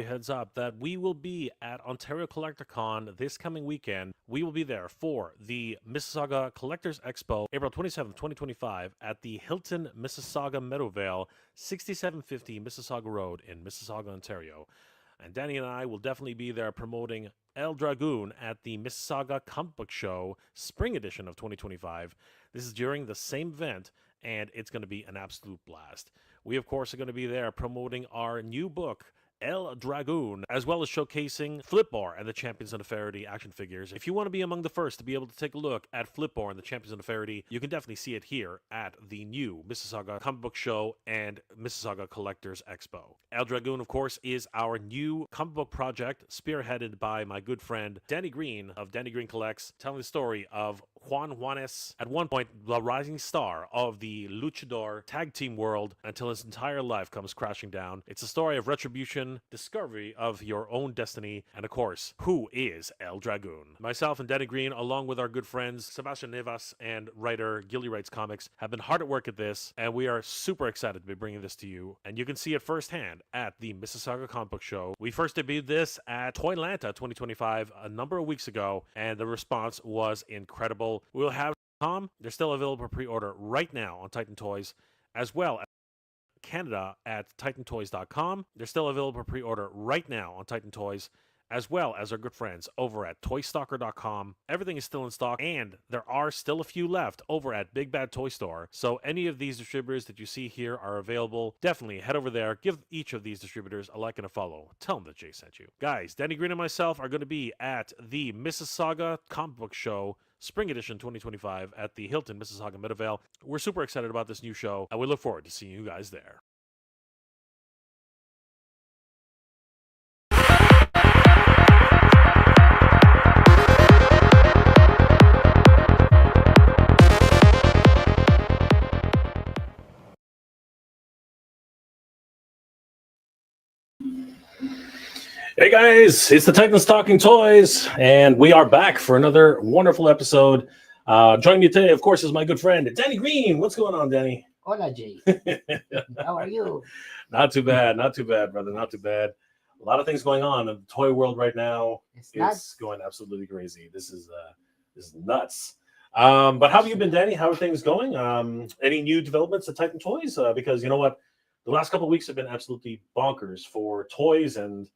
Heads up that we will be at Ontario Collector Con this coming weekend. We will be there for the Mississauga Collectors Expo, April 27th, 2025, at the Hilton Mississauga Meadowvale, 6750 Mississauga Road in Mississauga, Ontario. And Danny and I will definitely be there promoting El Dragoon at the Mississauga Comic Book Show Spring Edition of 2025. This is during the same event, and it's going to be an absolute blast. We, of course, are going to be there promoting our new book, El Dragoon, as well as showcasing Flipbar and the Champions of Nefertiti action figures. If you want to be among the first to be able to take a look at Flipbar and the Champions of Nefertiti, you can definitely see it here at the new Mississauga Comic Book Show and Mississauga Collectors Expo. El Dragoon, of course, is our new comic book project spearheaded by my good friend Danny Green of Danny Green Collects, telling the story of Juan Juanes, at one point the rising star of the luchador tag team world, until his entire life comes crashing down. It's a story of retribution, discovery of your own destiny, and of course, who is El Dragoon? Myself and Danny Green, along with our good friends Sebastian Nevas and writer Gilly Writes Comics, have been hard at work at this, and we are super excited to be bringing this to you. And you can see it firsthand at the Mississauga Comic Book Show. We first debuted this at Toylanta 2025 a number of weeks ago, and the response was incredible. We'll have they're still available for pre-order right now on Titan Toys, as well as Canada at titantoys.com. They're still available for pre-order right now on Titan Toys, as well as our good friends over at toystalker.com. Everything is still in stock, and there are still a few left over at Big Bad Toy Store. So any of these distributors that you see here are available. Definitely head over there, give each of these distributors a like and a follow. Tell them that Jay sent you. Guys, Danny Green and myself are going to be at the Mississauga Comic Book Show Spring Edition 2025 at the Hilton Mississauga Meadowvale. We're super excited about this new show, and we look forward to seeing you guys there. Hey guys, it's the Titans Talking Toys, and we are back for another wonderful episode. Joining me today, of course, is my good friend Danny Green. What's going on, Danny? Hola, Jay. How are you? Not too bad, brother. Not too bad. A lot of things going on in the toy world right now. It's going absolutely crazy. This is nuts. But how have you been, Danny? How are things going? Any new developments at Titan Toys? Because you know what, the last couple of weeks have been absolutely bonkers for toys, and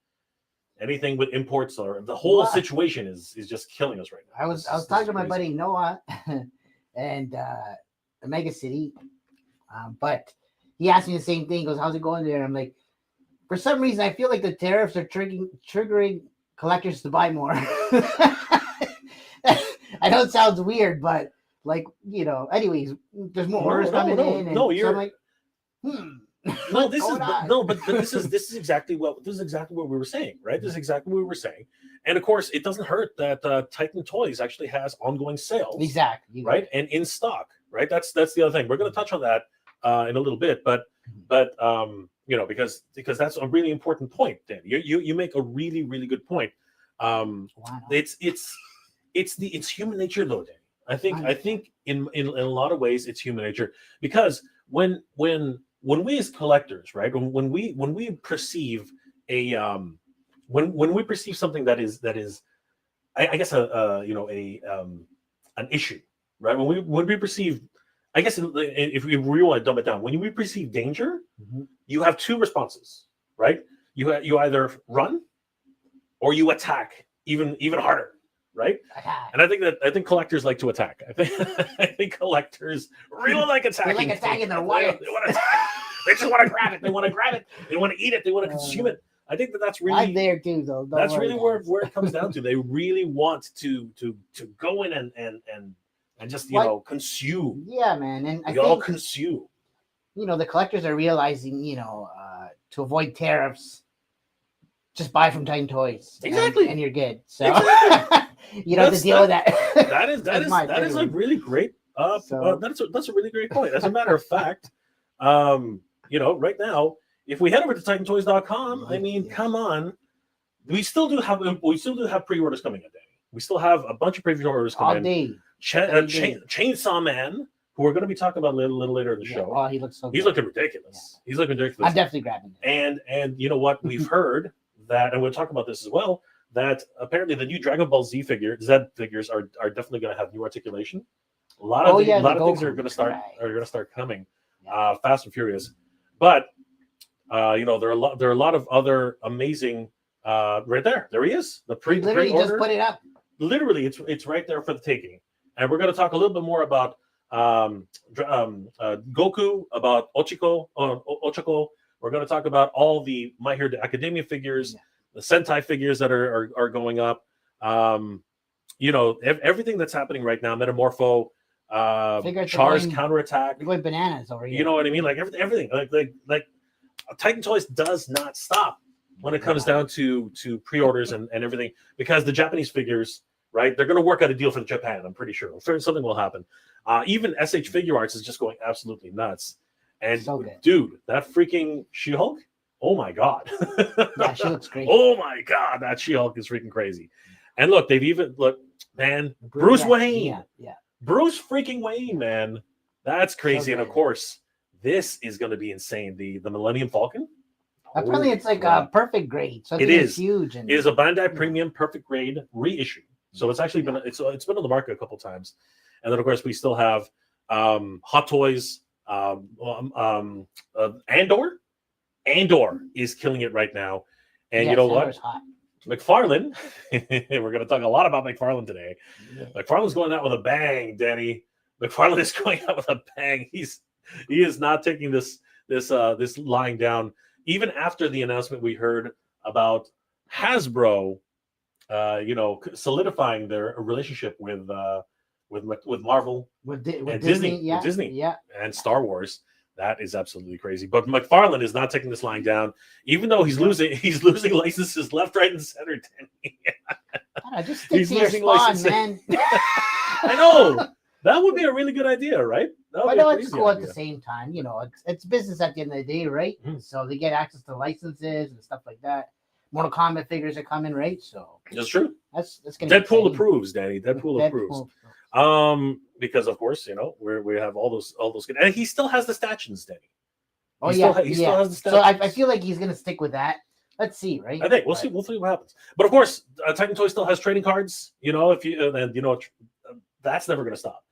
anything with imports, or the whole situation is just killing us right now. I was talking to my buddy Noah and Mega City, but he asked me the same thing. He goes, "How's it going there?" And I'm like, for some reason, I feel like the tariffs are triggering collectors to buy more. I know it sounds weird, but like, you know, anyways, there's more orders coming in. No, you're so I'm like, No, this is exactly what we were saying, right? This is exactly what we were saying, and of course, it doesn't hurt that Titan Toys actually has ongoing sales, exactly, right, and in stock, right? That's the other thing. We're going to touch on that in a little bit, but you know, because that's a really important point, Dan. You make a really good point. wow. It's human nature, though, Dan. I think in a lot of ways it's human nature, because when we as collectors, right, when we perceive a when we perceive something that is I guess an issue, right? When we perceive, I guess if we really want to dumb it down, when we perceive danger, you have two responses, right? You either run or you attack even harder, right? And I think collectors like to attack. I think collectors really like attacking. They like attacking their wife. They want to attack. They just want to grab it. They want to grab it. They want to eat it. They want to consume it. I think that's really. I'm there too, though. That's really where it comes down to. They really want to go in and just consume. Yeah, man, and I all think consume. You know, the collectors are realizing, to avoid tariffs, just buy from Titan Toys. Exactly, and you're good. So you don't have to deal with that. That is a really great. That's a really great point. As a matter of fact, right now, if we head over to TitanToys.com, I mean, come on, we still do have pre-orders coming in. We still have a bunch of pre-orders coming in. Chainsaw Man, who we're going to be talking about a little later in the show. Oh, he looks so good. He's looking ridiculous. Yeah. He's looking ridiculous. I'm definitely grabbing it. And you know what? We've heard that, and we'll talk about this as well, that apparently the new Dragon Ball Z figures are definitely going to have new articulation. A lot of the things are Goku. going to start Right. coming, Yeah. fast and furious. But there are a lot of other amazing. Right there, there he is. The He literally just pre-order. put it up. Literally, it's right there for the taking. And we're going to talk a little bit more about Goku, about Ochako. We're going to talk about all the My Hero Academia figures, the Sentai figures that are going up. Everything that's happening right now. Metamorpho, Char's counterattack. You're going bananas over here. You know what I mean? Like everything. Like Titan Toys does not stop when it comes down to pre-orders and everything, because the Japanese figures, right, they're going to work out a deal for Japan. I'm pretty sure something will happen. Even SH Figure Arts is just going absolutely nuts. And dude, that freaking She-Hulk, oh my god. Yeah, she looks great. Oh my god, that She-Hulk is freaking crazy. And look, they've even man, Bruce Wayne. Yeah. Bruce freaking Wayne, man. That's crazy. And of course, this is going to be insane. The Millennium Falcon. Apparently, it's like a perfect grade. So it is huge. It is a Bandai Premium perfect grade reissue. So it's actually been it's been on the market a couple times. And then of course we still have Hot Toys. Andor. Andor is killing it right now. And you know what? Hot. McFarlane. We're going to talk a lot about McFarlane today. Yeah. McFarlane's going out with a bang, Danny. McFarlane is going out with a bang. He is not taking this lying down. Even after the announcement we heard about Hasbro, solidifying their relationship with Marvel, with Disney, and Star Wars. That is absolutely crazy. But McFarlane is not taking this lying down, even though he's losing licenses left, right, and center. Just stick to your spawn, man. I know. That would be a really good idea, right? But no, it's cool at the same time. It's business at the end of the day, right? Mm-hmm. So they get access to licenses and stuff like that. Mortal Kombat figures are coming, right? So that's true. That's gonna Deadpool approves, Danny. Deadpool approves. Because of course, we have all those good, and he still has the stanchions, Danny. He still has the stanchions. So I feel like he's gonna stick with that. Let's see, right? I think we'll see what happens. But of course, Titan Toy still has trading cards. That's never gonna stop.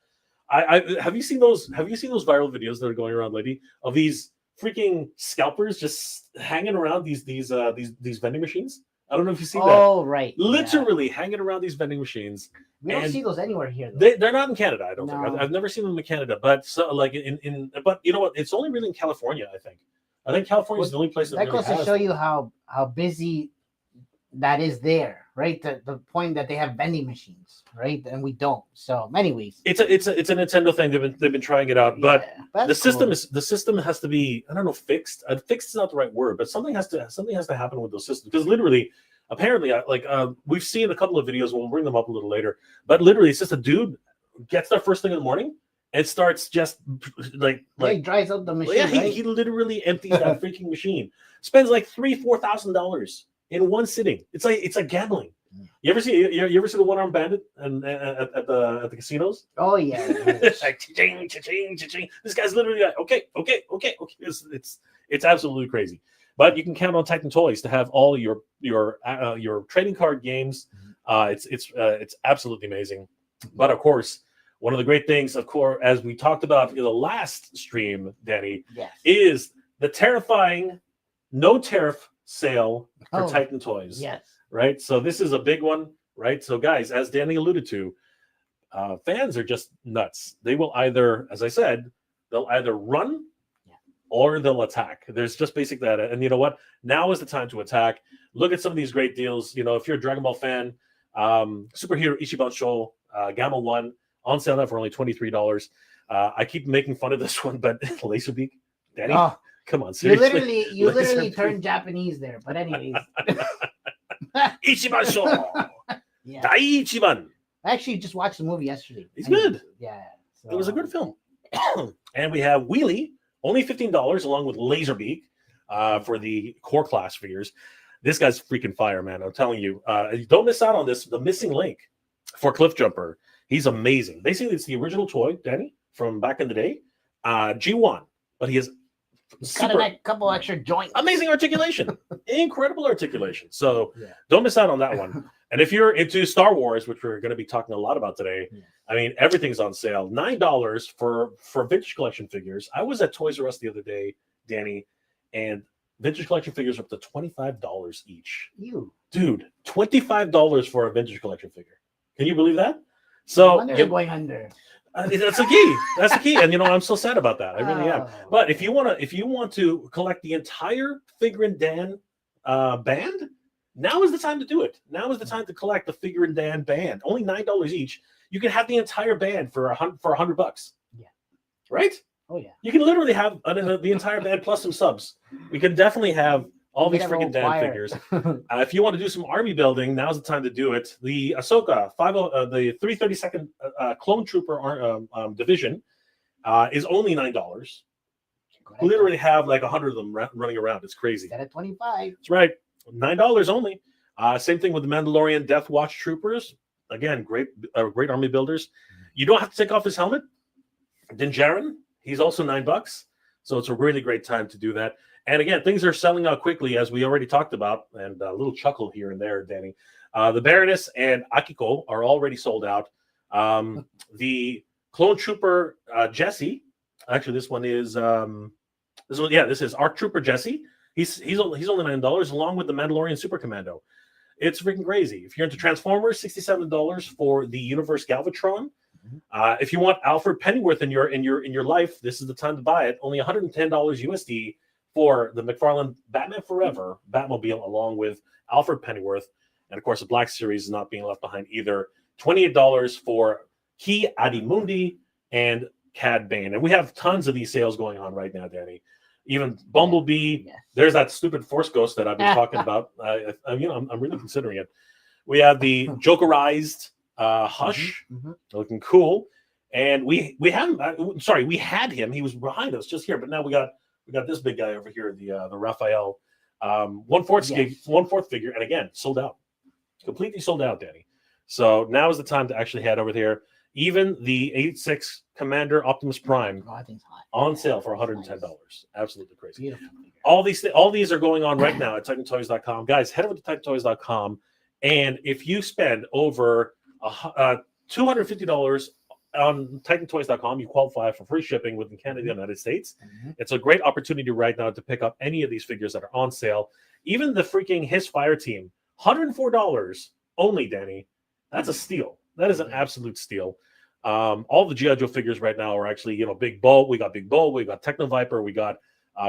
Have you seen those viral videos that are going around lately of these freaking scalpers just hanging around these vending machines? I don't know if you see that. Oh, right. Literally hanging around these vending machines. We don't see those anywhere here, though. They're not in Canada, I don't think. I've never seen them in Canada, but but you know what? It's only really in California, I think. I think California is the only place that goes to show you how busy that is there, right? The point that they have vending machines, right? And we don't. So, anyways, it's a Nintendo thing. They've been trying it out, but the system has to be, I don't know, fixed. Fixed is not the right word, but something has to happen with those systems, because literally, apparently, we've seen a couple of videos. We'll bring them up a little later, but literally, it's just a dude gets there first thing in the morning and starts just he dries out the machine. Yeah, right? he literally empties that freaking machine. Spends like $3,000-$4,000 in one sitting. It's like gambling. You ever see the one-armed bandit and at the casinos? Oh yeah. It's like cha-ching, cha-ching, cha-ching. This guy's literally like, okay. It's absolutely crazy. But you can count on Titan Toys to have all your trading card games. It's absolutely amazing. But of course, one of the great things, of course, as we talked about in the last stream, Danny, is the terrifying no tariff sale for Titan Toys. Yes. Right. So this is a big one. Right. So guys, as Danny alluded to, fans are just nuts. They will either, as I said, they'll either run or they'll attack. There's just basic that. And you know what? Now is the time to attack. Look at some of these great deals. If you're a Dragon Ball fan, Superhero Ichiban Show, Gamma 1 on sale now for only $23. I keep making fun of this one, but Laserbeak, Danny, come on, seriously. You literally turned Japanese there. But anyways. Ichiban Show. Dai Ichiban. I actually just watched the movie yesterday. It's good. Yeah. So. It was a good film. And we have Wheelie, only $15, along with Laserbeak for the core class figures. This guy's freaking fire, man. I'm telling you. Don't miss out on this. The missing link for Cliff Jumper. He's amazing. They say it's the original toy, Danny, from back in the day. G1. But he has It's got a couple extra joints. Amazing articulation. Incredible articulation. So don't miss out on that one. And if you're into Star Wars, which we're going to be talking a lot about today, I mean, everything's on sale. $9 for vintage collection figures. I was at Toys R Us the other day, Danny, and vintage collection figures are up to $25 each. Dude, $25 for a vintage collection figure. Can you believe that? So you're going under. That's the key. That's the key. And you know, I'm so sad about that. I really am. But if you want to collect the entire Figure and Dan band, now is the time to do it. Now is the time to collect the Figure and Dan band. Only $9 each. You can have the entire band for $100. Yeah. Right? Oh yeah. You can literally have the entire band plus some subs. We can definitely have all these freaking Dan figures. If you want to do some army building, now's the time to do it. The Ahsoka the 332nd Clone Trooper division is only $9. Literally have like 100 of them running around. It's crazy. Instead of 25. That's right. $9 only. Same thing with the Mandalorian Death Watch Troopers. Again, great army builders. You don't have to take off his helmet. Din Djarin, he's also $9. So it's a really great time to do that. And again, things are selling out quickly, as we already talked about, and a little chuckle here and there, Danny. The Baroness and Akiko are already sold out. The Clone Trooper Jesse, actually, this is Arc Trooper Jesse. He's only $9, along with the Mandalorian Super Commando. It's freaking crazy. If you're into Transformers, $67 for the Universe Galvatron. If you want Alfred Pennyworth in your life, this is the time to buy it. Only $110 USD. For the McFarlane Batman Forever Batmobile, along with Alfred Pennyworth. And, of course, the Black Series is not being left behind either. $28 for Ki Adimundi and Cad Bane. And we have tons of these sales going on right now, Danny. Even Bumblebee. There's that stupid Force Ghost that I've been talking about. I'm really considering it. We have the Jokerized Hush, looking cool. And we had him. He was behind us just here. But now we got this big guy over here, the Raphael, 1/4 figure, and again, sold out, completely sold out, Danny. So now is the time to actually head over there. Even the 86 Commander Optimus Prime on sale for $110. Absolutely crazy. All these are going on right now at TitanToys.com. Guys, head over to TitanToys.com, and if you spend over $250 on TitanToys.com, you qualify for free shipping within Canada and the United States. It's a great opportunity right now to pick up any of these figures that are on sale. Even the freaking His Fire Team, $104 only, Danny. That's a steal. That is an absolute steal. All the G.I. Joe figures right now are actually, Big Bull. We got Big Bull. We got Techno Viper. We got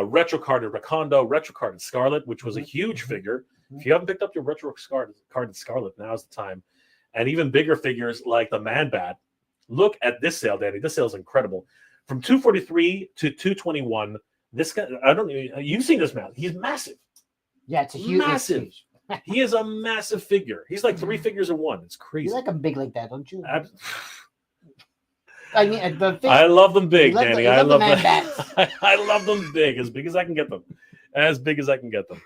Retro Carded Recondo, Retro Carded Scarlet, which was a huge figure. If you haven't picked up your Retro Carded Scarlet, now's the time. And even bigger figures like the Man Bat. Look at this sale, Danny. This sale is incredible. From $243 to $221. This guy, you've seen this man. He's massive. Yeah, it's a huge. Massive. He is a massive figure. He's like 3 figures in one. It's crazy. You like them big like that, don't you? I love them big, Danny. I love them. I love them big as I can get them. As big as I can get them.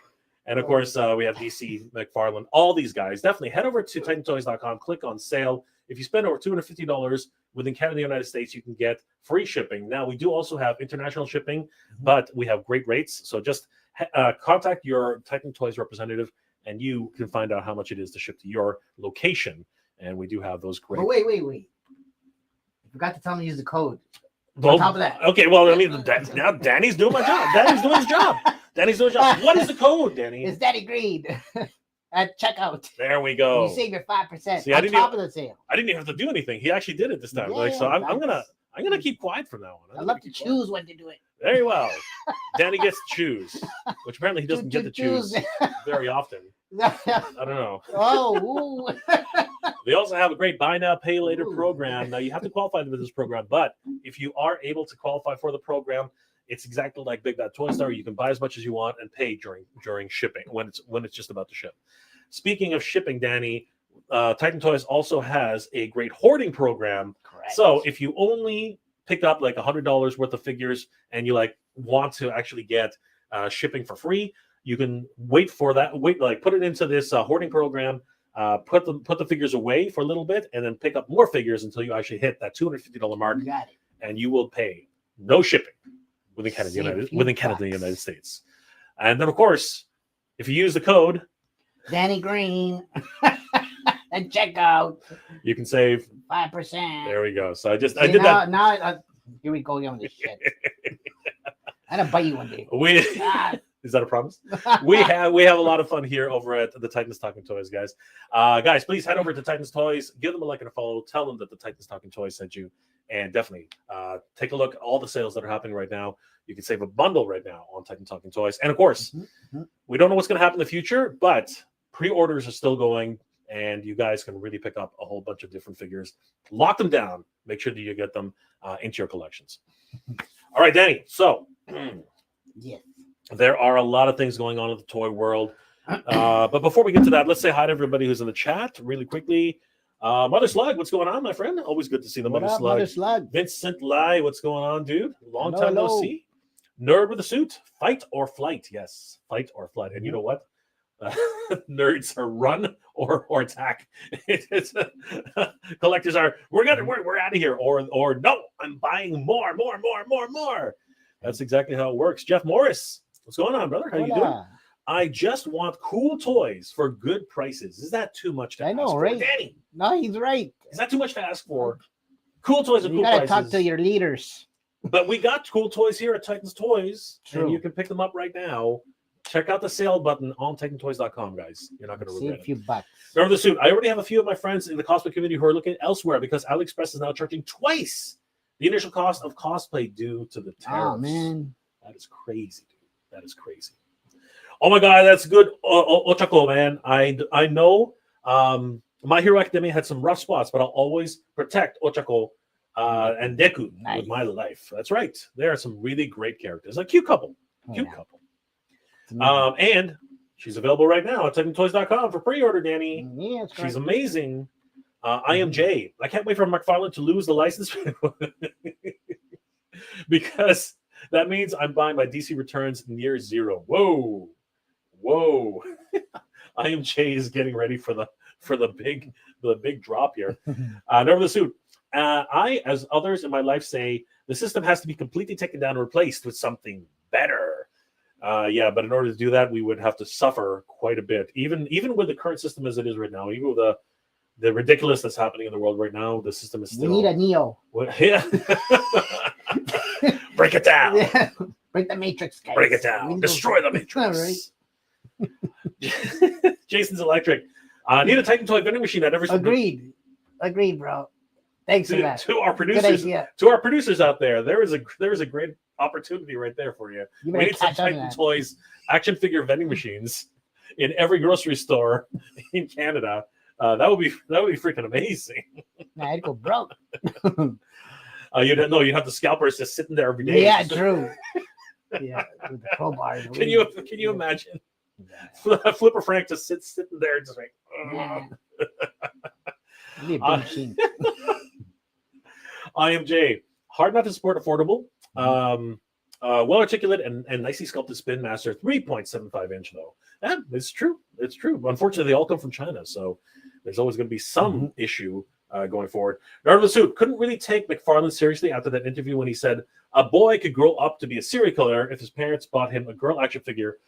And of course, we have DC, McFarlane, all these guys. Definitely head over to TitanToys.com, click on sale. If you spend over $250 within Canada and the United States, you can get free shipping. Now, we do also have international shipping, but we have great rates. So just contact your Titan Toys representative, and you can find out how much it is to ship to your location. And we do have those great. But wait. You forgot to tell me to use the code. On top of that. Okay, well, I mean, now Danny's doing my job. Danny's doing his job. What is the code, Danny? It's Danny Green. At checkout. There we go. You save your 5% See, on top of the sale. I didn't even have to do anything. He actually did it this time. I'm gonna keep quiet from now on. I love to choose when to do it. Very well. Danny gets to choose, which apparently he doesn't get to choose very often. I don't know. Oh. They also have a great buy now, pay later program. Now you have to qualify for this program, but if you are able to qualify for the program, it's exactly like Big Bad Toy Store. You can buy as much as you want and pay during shipping when it's just about to ship. Speaking of shipping, Danny, Titan Toys also has a great hoarding program. Correct. So if you only pick up like $100 worth of figures and you want to actually get shipping for free, you can wait for that. Put it into this hoarding program. Put the figures away for a little bit, and then pick up more figures until you actually hit that $250 mark. You got it. And you will pay no shipping within Canada, Save a United, few within Canada, and the bucks. United States. And then, of course, if you use the code, Danny Green, and check out you can save 5%. There we go. So I did now, that. Now, here we go again with this shit. I'm gonna bite you one day. Is that a promise? we have a lot of fun here over at the Titans Talking Toys, guys. Guys, please head over to Titans Toys, give them a like and a follow, tell them that the Titans Talking Toys sent you, and definitely take a look at all the sales that are happening right now. You can save a bundle right now on Titan Talking Toys, and of course, we don't know what's going to happen in the future, but pre-orders are still going. And you guys can really pick up a whole bunch of different figures. Lock them down. Make sure that you get them into your collections. All right, Danny. So, yes, there are a lot of things going on in the toy world. But before we get to that, let's say hi to everybody who's in the chat really quickly. Mother Slug, what's going on, my friend? Always good to see the Mother Slug. Mother Slug. Vincent Lai, what's going on, dude? Long Hello, time no hello. see. Nerd with a suit. Fight or flight. Yes, fight or flight. And you know what? Nerds are run or attack. Collectors are we're out of here or no, I'm buying more. That's exactly how it works. Jeff Morris, what's going on, brother? How you doing? I just want cool toys for good prices. Is that too much to ask for? Right? Danny? No, he's right. Is that too much to ask for? Cool toys and cool prices. You gotta prices. talk to your leaders. But we got cool toys here at Titans Toys. True. And you can pick them up right now. Check out the sale button on TitanToys.com, guys. You're not going to regret Save a few bucks. Remember the suit. I already have a few of my friends in the cosplay community who are looking elsewhere because AliExpress is now charging twice the initial cost of cosplay due to the tariffs. Oh, man. That is crazy, dude. That is crazy. Oh, my God. That's good. Ochako, man. I know My Hero Academia had some rough spots, but I'll always protect Ochako and Deku with my life. That's right. There are some really great characters. A cute couple. Couple. And she's available right now at TitanToys.com for pre-order, Danny. Yeah, she's amazing. I am Jay. I can't wait for McFarlane to lose the license because that means I'm buying my DC Returns near zero. Whoa. I am Jay is getting ready for the big drop here. Never the suit. I, as others in my life say, the system has to be completely taken down and replaced with something better. But in order to do that, we would have to suffer quite a bit. Even with the current system as it is right now, even with the ridiculous that's happening in the world right now, the system is still. We need a Neo. Yeah. Break it down. Yeah. Break the Matrix, guys. Break it down. Destroy the Matrix. Jason's Electric. Need a Titan toy vending machine at every. Agreed, bro. Thanks for that. To our producers out there, there is a great opportunity right there for you. We need some Titan Toys action figure vending machines in every grocery store in Canada. That would be freaking amazing. I'd go broke. You'd have the scalpers just sitting there every day. Yeah, true. Yeah, with the crowbar. Can you imagine? Flipper Frank just sitting there, just like. Be a big machine. I am Jay. Hard not to support affordable. Well articulated and nicely sculpted Spin Master, 3.75 inch though. That is true. It's true. Unfortunately, they all come from China, so there's always going to be some issue going forward. Nerd the Suit couldn't really take McFarlane seriously after that interview when he said a boy could grow up to be a serial killer if his parents bought him a girl action figure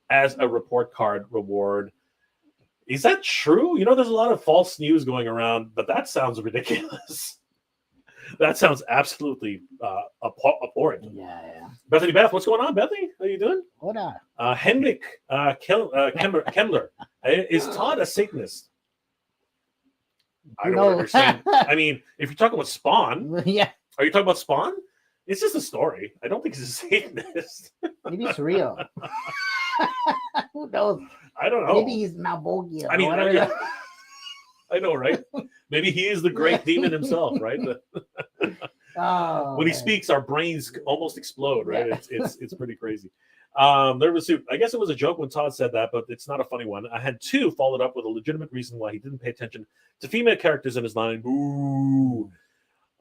as a report card reward. Is that true? There's a lot of false news going around, but that sounds ridiculous. That sounds absolutely abhorrent. Yeah. Bethany Beth, what's going on, Bethany? How you doing? Hola. Henrik Kemmler. Is Todd a Satanist? I don't understand. I mean, if you're talking about Spawn, yeah. Are you talking about Spawn? It's just a story. I don't think he's a Satanist. Maybe it's real. Who knows? I don't know. Maybe he's Malbogia. I mean, I know, right? Maybe he is the great demon himself, right? When he speaks, our brains almost explode, right? Yeah. It's pretty crazy. There was, I guess it was a joke when Todd said that, but it's not a funny one. I had two followed up with a legitimate reason why he didn't pay attention to female characters in his line. Boo.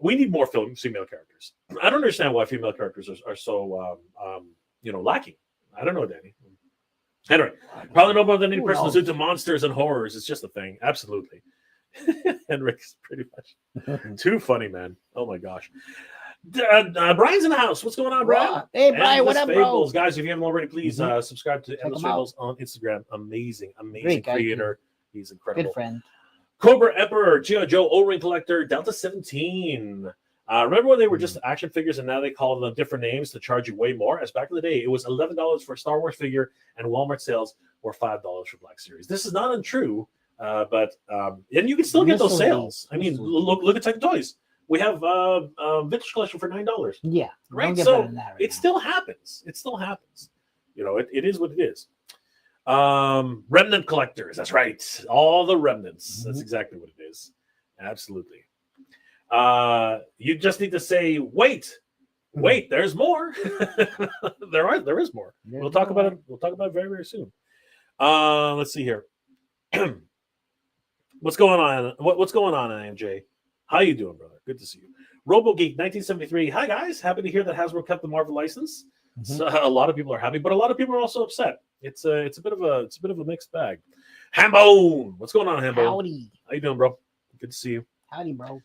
We need more female characters. I don't understand why female characters are so lacking. I don't know, Danny. Anyway, probably no more than any person who's into monsters and horrors. It's just a thing. Absolutely. Henrik's pretty much too funny, man. Oh my gosh. Brian's in the house. What's going on, Brian? Hey, Brian, what Endless up, Fables. bro? Guys, if you haven't already, please subscribe to Endless him out. Fables on Instagram. Amazing Great guy, creator. He's incredible. Good friend. Cobra Emperor, G.I. Joe O-Ring Collector, Delta 17. Remember when they were just action figures and now they call them different names to charge you way more? As back in the day, it was $11 for a Star Wars figure and Walmart sales were $5 for Black Series. This is not untrue, and you can still get those sales. I mean, look at Tech Toys. We have vintage collection for $9. Yeah, right. So it still happens. It still happens. You know, it is what it is. Remnant collectors. That's right. All the remnants. That's exactly what it is. Absolutely. You just need to say, wait, there's more. there is more. We'll talk about it. We'll talk about it very, very soon. Let's see here. What's going on? What's going on, IMJ? How you doing, brother? Good to see you. RoboGeek 1973. Hi guys, happy to hear that Hasbro kept the Marvel license. So a lot of people are happy, but a lot of people are also upset. It's a bit of a mixed bag. Hambone, what's going on, Hambone? Howdy. How you doing, bro? Good to see you. Howdy, bro.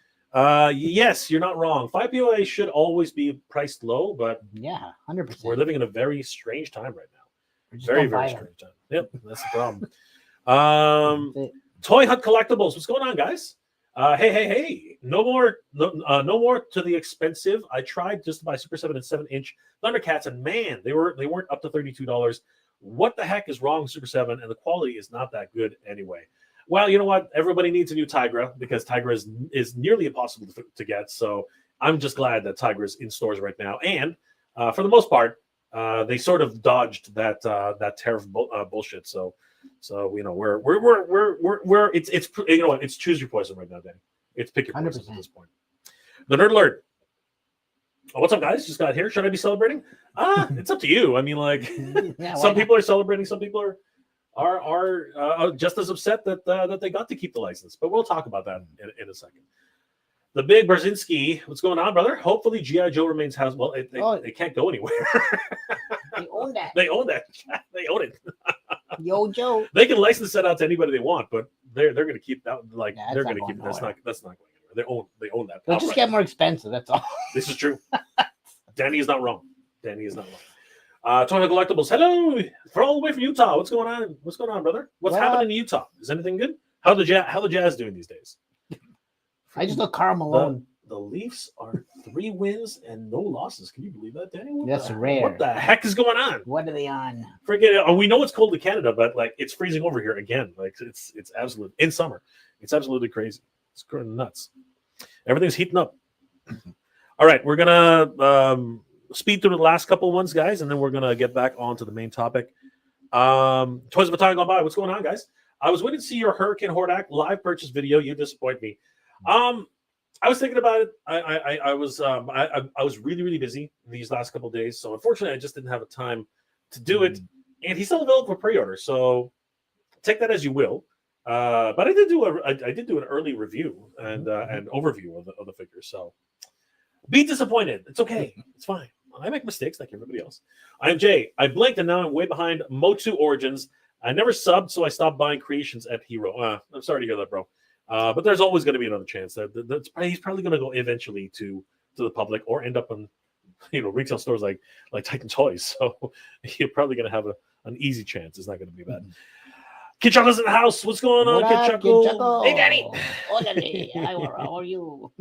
Yes, you're not wrong. 5 POA should always be priced low, but yeah, 100%. We're living in a very strange time right now. Very strange time. Yep, that's the problem. Toy Hut Collectibles. What's going on, guys? Hey! No more to the expensive. I tried just to buy Super 7 and 7-inch Thundercats, and man, they weren't up to $32. What the heck is wrong with Super 7? And the quality is not that good anyway. Well, you know what? Everybody needs a new Tigra because Tigra is nearly impossible to get. So I'm just glad that Tigra is in stores right now. And for the most part, they sort of dodged that tariff bullshit. So you know we're it's you know what, it's choose your poison right now, Danny. It's pick your poison 100%. At this point. The Nerd Alert. Oh, what's up, guys? Just got here. Should I be celebrating? It's up to you. I mean, like some people are celebrating, some people are just as upset that they got to keep the license. But we'll talk about that in a second. The Big Brzezinski, what's going on, brother? Hopefully G.I. Joe remains house. Well, they can't go anywhere. They own that. They own that. They own it. Yo, Joe. They can license that out to anybody they want, but they're going to keep that. Like they're going to keep it. That's not going anywhere. They own that. They'll just get more expensive. That's all. This is true. Danny is not wrong. Danny is not wrong. Toy Collectibles. Hello, for all the way from Utah. What's going on? What's going on, brother? What's happening in Utah? Is anything good? How the Jazz doing these days? I just look Karl Malone. The Leafs are 3 wins and no losses. Can you believe that, Danny? That's rare. What the heck is going on? What are they on? Forget it. We know it's cold in Canada, but like it's freezing over here again. Like it's absolute in summer. It's absolutely crazy. It's going nuts. Everything's heating up. All right, we're gonna speed through the last couple ones, guys, and then we're gonna get back onto the main topic. Toys of a Time Gone By. What's going on, guys? I was waiting to see your Hurricane Hordak live purchase video. You disappoint me. I was thinking about it. I was really busy these last couple of days, so unfortunately, I just didn't have a time to do it. And he's still available for pre-order, so take that as you will. But I did do an early review and an overview of the figure. So be disappointed. It's okay. It's fine. I make mistakes like everybody else. I'm Jay. I blinked and now I'm way behind Motu Origins. I never subbed, so I stopped buying creations at Hero. I'm sorry to hear that, bro. But there's always going to be another chance. He's probably going to go eventually to the public or end up on retail stores like Titan Toys. So you're probably going to have an easy chance. It's not going to be bad. Kid Chuckle's in the house. What's going on, Kid Chuckle? Hey, Daddy. How are you?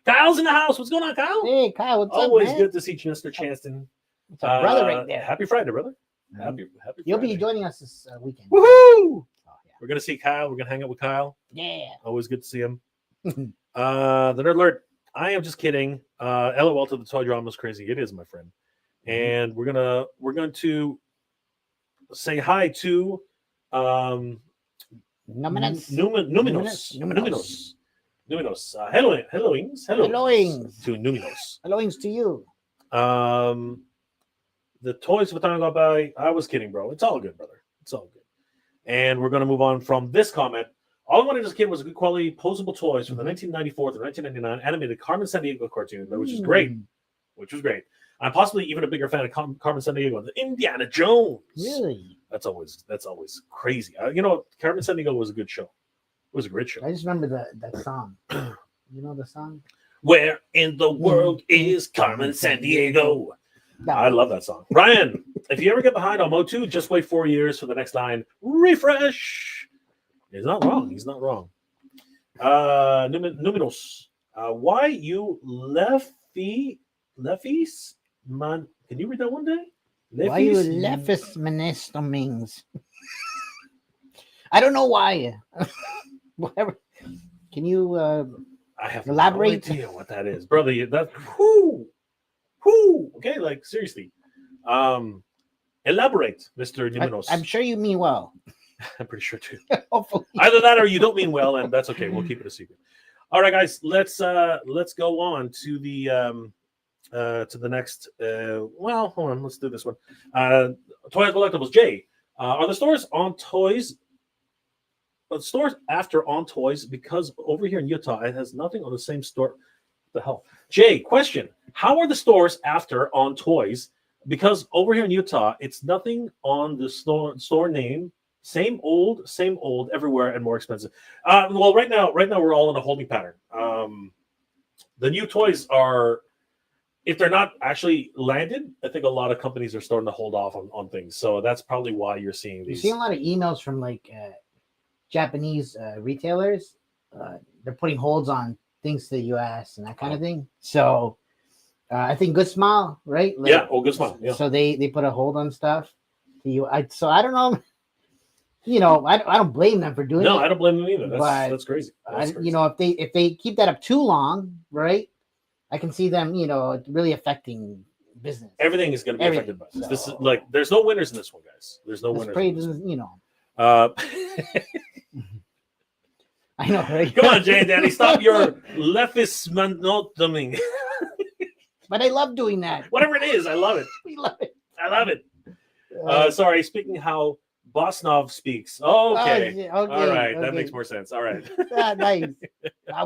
Kyle's in the house. What's going on, Kyle? Hey, Kyle. What's up, Always man? good to see Mr. Chanston. It's a brother right there. Happy Friday, brother. Happy Friday. You'll be joining us this weekend. Woohoo! Oh, yeah. We're going to see Kyle. We're going to hang out with Kyle. Yeah. Always good to see him. The Nerd Alert. I am just kidding. LOL to the toy drama is crazy. It is, my friend. And we're going to say hi to Numinous. Helloings to Numinos. Helloings to you. The Toys of a Time Gone By. I was kidding, bro. It's all good, brother. It's all good. And we're going to move on from this comment. All I wanted as a kid was a good quality posable toys from the 1994 to 1999 animated Carmen Sandiego cartoon, which is great. I'm possibly even a bigger fan of Carmen Sandiego than Indiana Jones. Really? That's always crazy. Carmen Sandiego was a good show. It was a great show. I just remember that song. You know the song? Where in the world is Carmen Sandiego? No. I love that song. Ryan, if you ever get behind on Motu, just wait 4 years for the next line. Refresh. He's not wrong. He's not wrong. Numinos. Why you lefties? Man, can you read that one day? Why you leftist menestomings? I don't know why. Whatever. Can you I have elaborate? no idea what that is, brother. That whoo. Okay, like seriously. Elaborate, Mr. Numinos. I'm sure you mean well. I'm pretty sure too. Hopefully. Either that or you don't mean well, and that's okay. We'll keep it a secret. All right, guys. Let's go on to the next. Well, hold on. Let's do this one. Toy Collectibles. Jay, are the stores on Toys? The stores after on Toys, because over here in Utah it has nothing on the same store. What the hell, Jay? Question: how are the stores after on Toys? Because over here in Utah, it's nothing on the store name. Same old everywhere, and more expensive. Well, right now we're all in a holding pattern. The new toys are, if they're not actually landed, I think a lot of companies are starting to hold off on things. So that's probably why you're seeing these. You're seeing a lot of emails from like Japanese retailers. They're putting holds on things to the U.S. and that kind of thing. So I think Good Smile, right? Like, yeah, Good Smile. Yeah. So they put a hold on stuff to you. So I don't know. You know, I don't blame them for doing it. No, I don't blame them either. That's crazy. That's crazy. You know, if they keep that up too long, right? I can see them, you know, really affecting business. Everything is going to be affected by this. So, this is like, there's no winners in this one, guys. There's no winners. You know. I know, right? Come on, Jay and Danny, stop your leftist monotomy. But I love doing that. Whatever it is, I love it. We love it. I love it. Sorry, speaking how Bosnov speaks. Okay. All right. Okay. That makes more sense. All right. Nice.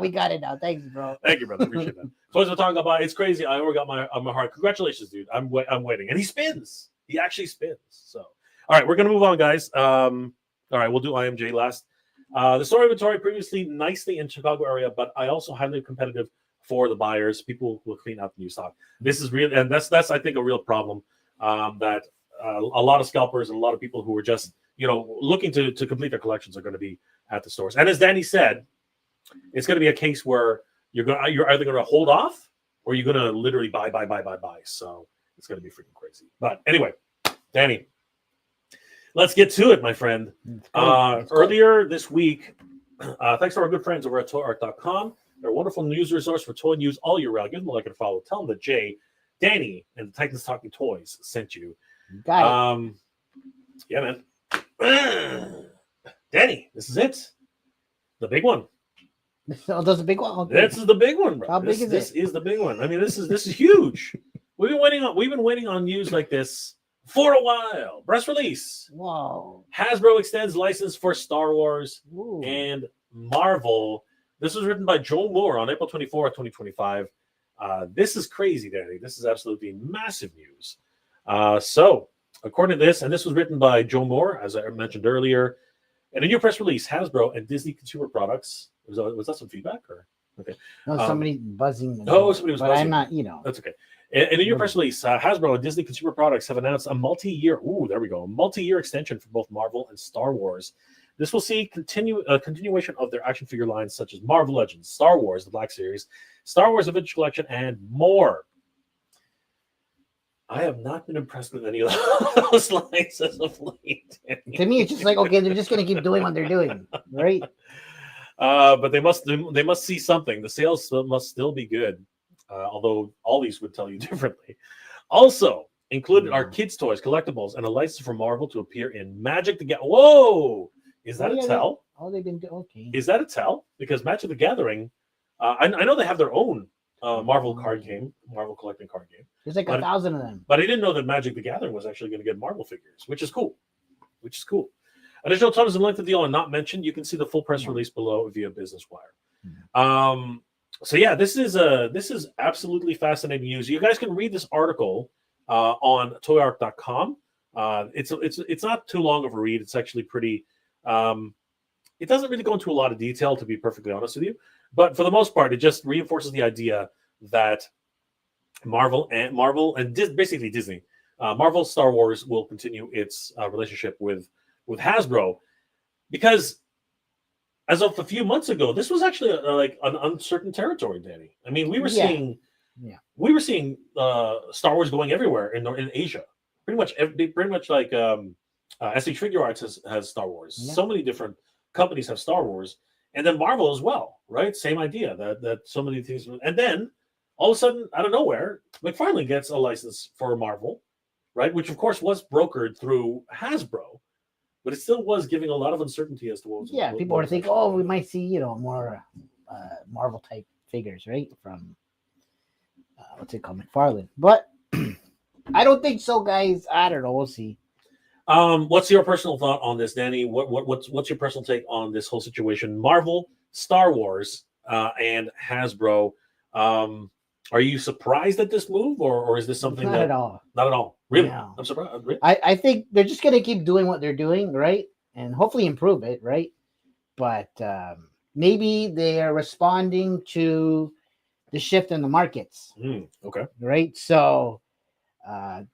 We got it now. Thanks, bro. Thank you, brother. Appreciate that. So as we're talking about, it's crazy. I already got my heart. Congratulations, dude. I'm waiting. And he spins. He actually spins. So, all right, we're going to move on, guys. All right, we'll do IMJ last. The store inventory previously nicely in Chicago area, but I also highly competitive for the buyers. People will clean out the new stock. This is real, and that's I think a real problem that a lot of scalpers and a lot of people who are just looking to complete their collections are going to be at the stores. And as Danny said, it's going to be a case where you're either going to hold off or you're going to literally buy. So it's going to be freaking crazy. But anyway, Danny, let's get to it, my friend. Earlier this week, thanks to our good friends over at toyart.com. They're a wonderful news resource for toy news all year round. Give them a like and a follow. Tell them that Jay, Danny, and the Titans Talking Toys sent you. Got it. Yeah, man. Danny, this is it. The big one. Oh, that's a big one. Okay. This is the big one, bro. How big is it? This is the big one. I mean, this is huge. We've been waiting on news like this for a while. Press release. Wow. Hasbro extends license for Star Wars and Marvel. This was written by Joel Moore on April 24th, 2025. This is crazy, Danny. This is absolutely massive news. So, according to this, and this was written by Joe Moore, as I mentioned earlier, in a new press release, Hasbro and Disney Consumer Products. Was that some feedback? Or okay? No, somebody buzzing. Oh, somebody was buzzing. But I'm not, That's okay. In a new press release, Hasbro and Disney Consumer Products have announced a multi-year extension for both Marvel and Star Wars. This will see continuation of their action figure lines such as Marvel Legends, Star Wars, the Black Series, Star Wars Adventure Collection, and more. I have not been impressed with any of those lines as of late. To me, it's just like, okay, they're just going to keep doing what they're doing, right? But they must see something. The sales must still be good, although all these would tell you differently. Also included are kids' toys, collectibles, and a license for Marvel to appear in Magic the Gathering. Whoa! Is that a tell? They've been okay. Is that a tell? Because Magic the Gathering, I know they have their own Marvel collecting card game. There's like 1,000 of them. But I didn't know that Magic the Gathering was actually going to get Marvel figures, which is cool. Additional terms and length of deal are not mentioned. You can see the full press release below via Business Wire. So yeah, this is absolutely fascinating news. You guys can read this article on toyart.com. It's not too long of a read. It's actually pretty. It doesn't really go into a lot of detail, to be perfectly honest with you. But for the most part, it just reinforces the idea that basically Disney, Marvel Star Wars will continue its relationship with Hasbro because as of a few months ago, this was actually like an uncertain territory, Danny. I mean, Yeah, yeah, we were seeing Star Wars going everywhere in Asia. Pretty much like SH Figure Arts has Star Wars. yeah. So many different companies have Star Wars, and then Marvel as well, right? Same idea that so many things, and then all of a sudden, out of nowhere, McFarlane gets a license for Marvel, right? Which of course was brokered through Hasbro, but it still was giving a lot of uncertainty as to what was. Yeah, people what were was thinking, actually oh, going we on. might see, more Marvel type figures, right? From what's it called, McFarlane. But I don't think so, guys. I don't know. We'll see. What's your personal thought on this, Danny? What's your personal take on this whole situation? Marvel, Star Wars, and Hasbro. Um, are you surprised at this move, or is this something Not at that all. not at all? Really, No. I'm surprised. Really? I think they're just gonna keep doing what they're doing, right? And hopefully improve it, right? But maybe they are responding to the shift in the markets, Okay. right? So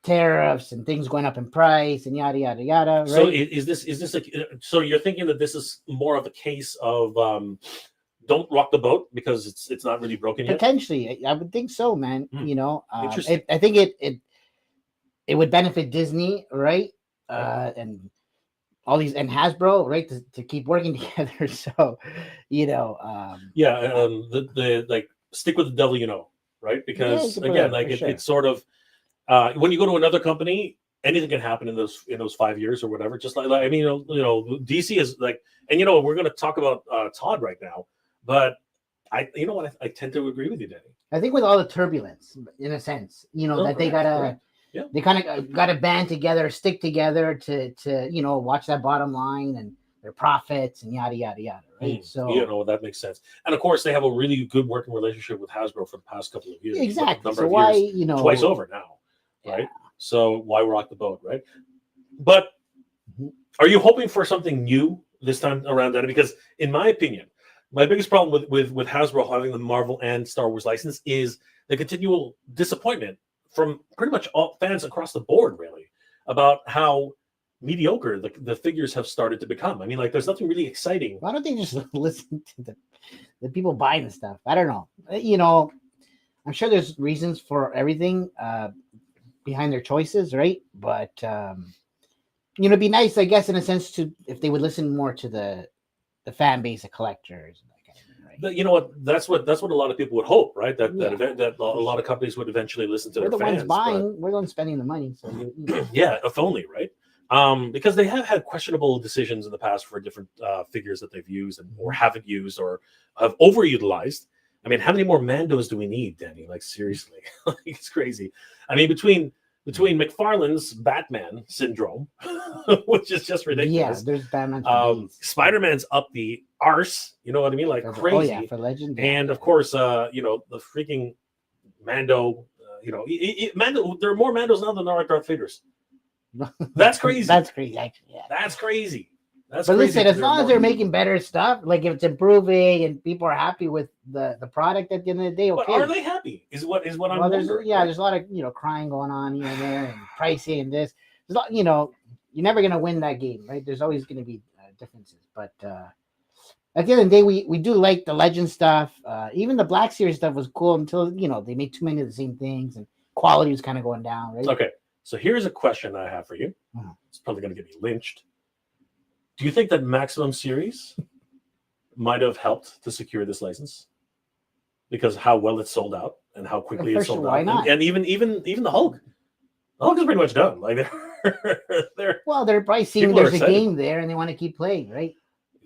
tariffs and things going up in price and yada yada yada, right? So is this so you're thinking that this is more of a case of don't rock the boat because it's not really broken yet? Potentially, I would think so, man. Interesting. I think it would benefit Disney, right? And all these and Hasbro, right, to keep working together. So, Yeah, the like stick with the devil, right? yeah, you Because can put again, it like for sure. it's sort of when you go to another company, anything can happen in those 5 years or whatever. Just like I mean, DC is like, and we're going to talk about Todd right now, but you know what, I tend to agree with you, Danny. I think with all the turbulence, in a sense, that they gotta, correct. Yeah. they kind of got to band together, stick together to watch that bottom line and their profits and yada yada yada, right? So that makes sense. And of course, they have a really good working relationship with Hasbro for the past couple of years. exactly. Number So of why years, twice over now, right? So why rock the boat, right? But are you hoping for something new this time around, Danny? Because in my opinion, my biggest problem with Hasbro having the Marvel and Star Wars license is the continual disappointment from pretty much all fans across the board, really, about how mediocre the figures have started to become. I mean, like, there's nothing really exciting. Why don't they just listen to the people buying the stuff? I don't know. I'm sure there's reasons for everything behind their choices, right? But it'd be nice, I guess, in a sense, to if they would listen more to the fan base of collectors. But you know what? That's what a lot of people would hope, right? That a lot of sure. companies would eventually listen to We're their the fans. ones buying. We're the ones spending the money. So yeah, if only, right? Because they have had questionable decisions in the past for different figures that they've used or haven't used or have overutilized. I mean, how many more Mandos do we need, Danny? Like, seriously, like, it's crazy. I mean, between McFarlane's Batman syndrome, which is just ridiculous. Yeah, there's Batman. Spider-Man's up the arse. You know what I mean? Like crazy. Oh yeah, for Legend. And of course, the freaking Mando. Mando. There are more Mandos now than there are Darth Vaders. That's crazy. That's crazy. Actually, yeah. That's crazy. But listen, as long as they're making better stuff, like if it's improving and people are happy with the product at the end of the day, okay. But are they happy? Is what I'm wondering. There's a lot of crying going on here and there and pricing and this. There's a lot, you're never gonna win that game, right? There's always gonna be differences, but at the end of the day, we do like the Legend stuff. Even the Black Series stuff was cool until they made too many of the same things and quality was kind of going down, right? Okay, so here's a question I have for you. It's probably gonna get me lynched. Do you think that Maximum Series might have helped to secure this license because how well it sold out and how quickly it sold out? Why not? And even the Hulk. The Hulk is pretty much done. Like they're probably seeing there's a game there and they want to keep playing, right?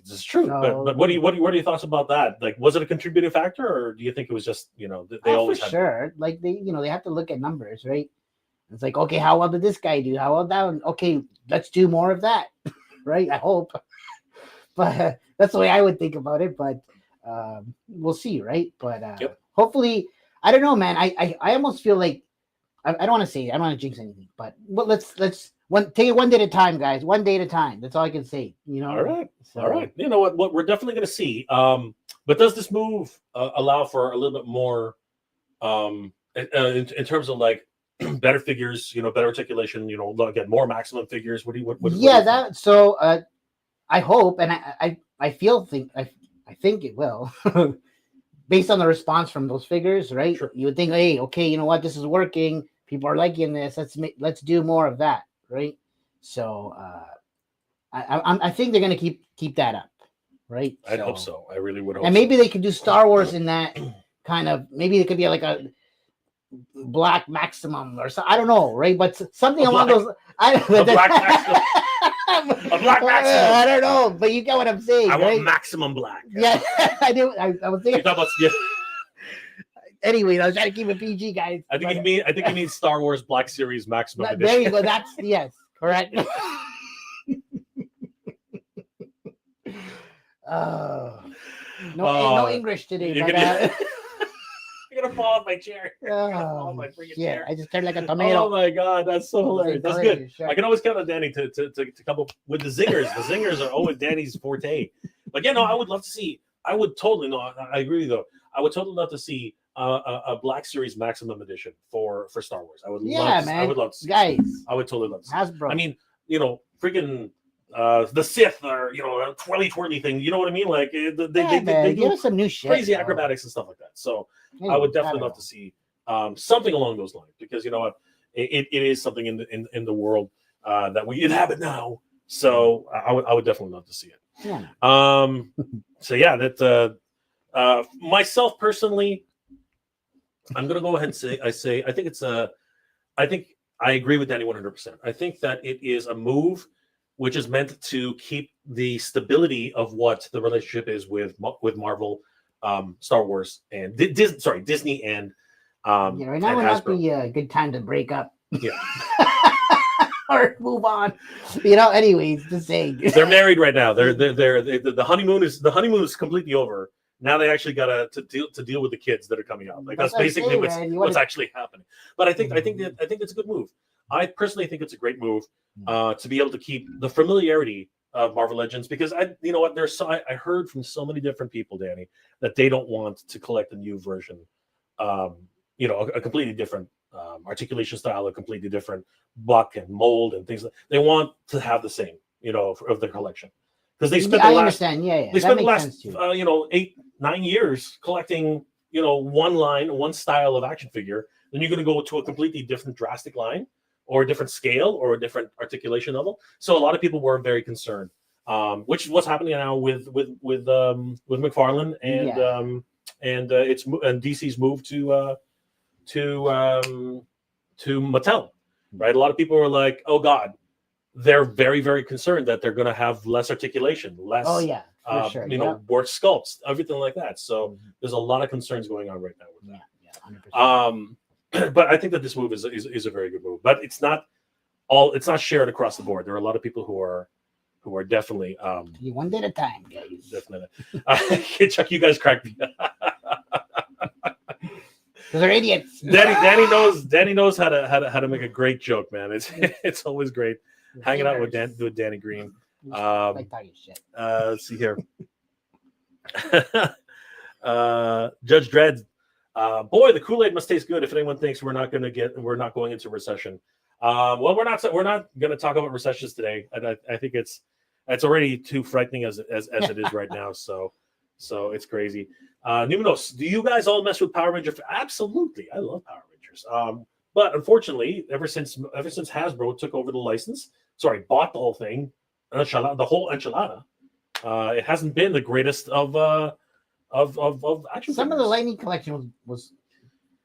This is true. So, but what are your thoughts about that? Like, was it a contributing factor, or do you think it was just they always for sure? Like they have to look at numbers, right? It's like, okay, how well did this guy do? How well that? Okay, let's do more of that. Right, I hope, but that's the way I would think about it. But we'll see, right? But hopefully, I don't know, man. I almost feel like I don't want to say, I don't want to jinx anything, but let's take it one day at a time, guys. One day at a time. That's all I can say. All right, all right. You know what we're definitely going to see. But does this move allow for a little bit more in terms of like better figures, better articulation, again, more maximum figures? What do you what Yeah, do you think? that so I hope, and I think it will, based on the response from those figures, right? Sure. You would think, hey, okay, you know what, this is working. People are liking this. Let's do more of that, right? So I think they're gonna keep that up, right? I'd hope so. I really would hope. And maybe they could do Star Wars in that kind of. Maybe it could be like a black maximum or so. I don't know, right? But something along those. A black maximum. A black maximum. I don't know, but you get what I'm saying. I right? want maximum black. Yeah, I do. I was thinking. Yeah. Anyway, I was trying to keep it PG, guys. I think you mean Star Wars Black Series Maximum Edition. There you go. That's yes, correct. No English today. You're gonna fall off my chair. Chair. I just turned like a tomato. Oh my god, that's so hilarious. That's good. Sure. I can always count on Danny to come up with the zingers. The zingers are always Danny's forte. But I would love to see. I would totally I agree though. I would totally love to see a Black Series Maximum Edition for Star Wars. I would love to, man. I would love to see guys. I would totally love to see Hasbro. I mean, freaking the Sith or twirly thing. You know what I mean? Like they give us some new shit, crazy acrobatics and stuff like that. So I would definitely love to see something along those lines, because you know what, it is something in the world that we inhabit now. So I would definitely love to see it. Yeah. So yeah, that myself personally, I'm gonna go ahead and say I think it's I think I agree with Danny 100%. I think that it is a move which is meant to keep the stability of what the relationship is with Marvel, Star Wars, and Disney and right now would not be a good time to break up. Yeah. Or move on. Anyways, just saying. They're married right now. The honeymoon is completely over. Now they actually got to deal with the kids that are coming out. Like that's basically what's actually happening. But I think it's a good move. I personally think it's a great move to be able to keep the familiarity of Marvel Legends, because I heard from so many different people, Danny, that they don't want to collect a new version. A completely different articulation style, a completely different buck and mold and things. They want to have the same, of their collection, because they spent They spent the last 8-9 years collecting one style of action figure. Then you're going to go to a completely different drastic line, or a different scale, or a different articulation level. So a lot of people were very concerned, which is what's happening now with McFarlane and DC's move to Mattel, right? A lot of people were like, "Oh God," they're very, very concerned that they're going to have less articulation, less, worse sculpts, everything like that. So there's a lot of concerns going on right now with that. Yeah, 100%. But I think that this move is a very good move. But it's not shared across the board. There are a lot of people who are definitely one day at a time, guys. Definitely. Chuck, you guys cracked me. Because they're idiots. Danny knows how to make a great joke, man. It's always great hanging out with Danny Green. Like talking shit. Let's see here. Judge Dredd. Boy, the Kool-Aid must taste good if anyone thinks we're not going into recession. Well, we're not going to talk about recessions today. I think it's already too frightening as it is right now. So it's crazy. Numenos, do you guys all mess with Power Rangers? Absolutely, I love Power Rangers. But unfortunately, ever since Hasbro took over the license, bought the whole thing, the whole enchilada, it hasn't been the greatest of action. Some of the Lightning collection was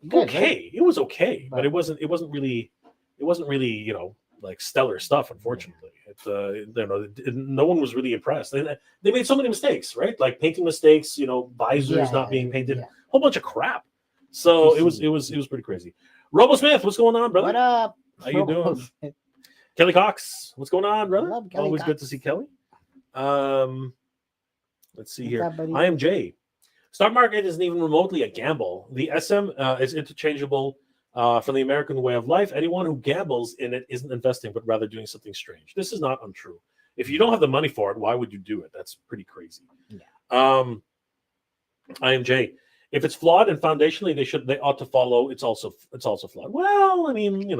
good, okay. Right? It was okay, but it wasn't really like stellar stuff. Unfortunately, no one was really impressed. They made so many mistakes, right? Like painting mistakes, visors not being painted, a whole bunch of crap. So it was pretty crazy. Robo Smith, what's going on, brother? What up? How you doing? Kelly Cox, what's going on, brother? Always Cox. Good to see Kelly. Let's see here. I am Jay. Stock market isn't even remotely a gamble. The SM is interchangeable from the American way of life. Anyone who gambles in it isn't investing, but rather doing something strange. This is not untrue. If you don't have the money for it, why would you do it? That's pretty crazy. Yeah. I am Jay. If it's flawed and foundationally, they ought to follow. It's also flawed. Well, I mean,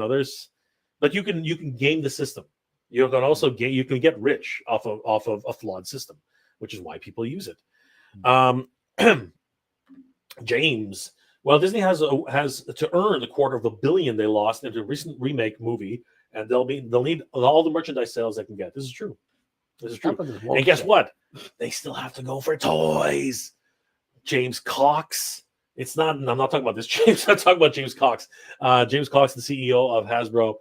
but you can game the system. You can also you can get rich off of a flawed system, which is why people use it. James. Well, Disney has to earn the $250 million they lost in a recent remake movie, and they'll need all the merchandise sales they can get. This is true. And guess what? They still have to go for toys. James Cox. It's not. I'm not talking about this James. I'm talking about James Cox. James Cox, the CEO of Hasbro,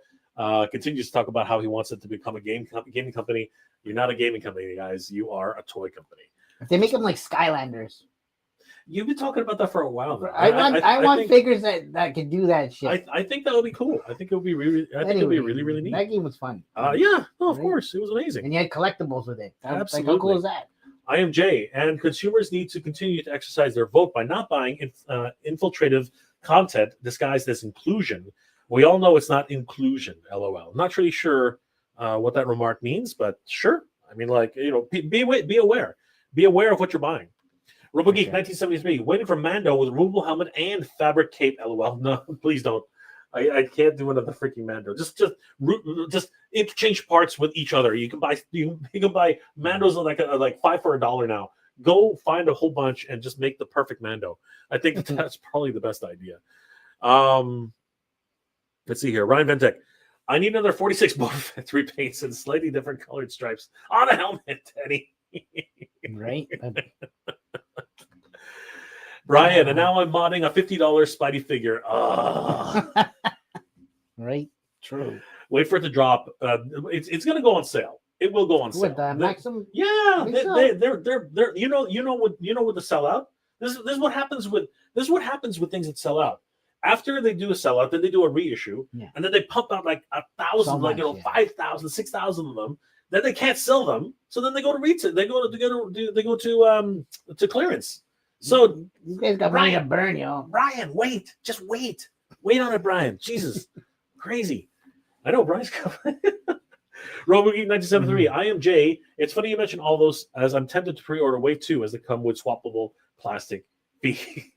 continues to talk about how he wants it to become a gaming company. You're not a gaming company, guys. You are a toy company. If they make them like Skylanders. You've been talking about that for a while now. I want figures that can do that shit. I think that would be cool. I think it would be really. I think it would be really, really neat. That game was fun. Yeah. No, of course, it was amazing. And you had collectibles with it. Absolutely. Like, how cool is that? I am Jay, and consumers need to continue to exercise their vote by not buying infiltrative content disguised as inclusion. We all know it's not inclusion. LOL. Not really sure what that remark means, but sure. I mean, be aware. Be aware of what you're buying. RoboGeek 1973, waiting for Mando with removable helmet and fabric cape. LOL. No, please don't. I can't do another freaking Mando. Just interchange parts with each other. You can buy Mandos like $5 for $1 now. Go find a whole bunch and just make the perfect Mando. I think that's probably the best idea. Let's see here. Ryan Ventek. I need another 46 Boba Fett repaints and slightly different colored stripes on a helmet, Teddy. Right. Brian, and now I'm modding a $50 Spidey figure. Right. True. Wait for it to drop. It's going to go on sale. It will go on sale. With Maxim? Yeah, they're you know what the sellout. This is what happens with things that sell out. After they do a sellout, then they do a reissue, and then they pump out like 1,000, 5,000, 6,000 of them. Then they can't sell them, so then they go to retail. They go to clearance. So you guys got money to burn, yo. Brian, just wait on it, Brian. Jesus, crazy. I know Brian's coming. RoboGeek 1973. I am Jay. It's funny you mentioned all those, as I'm tempted to pre-order Wave 2 as they come with swappable plastic feet.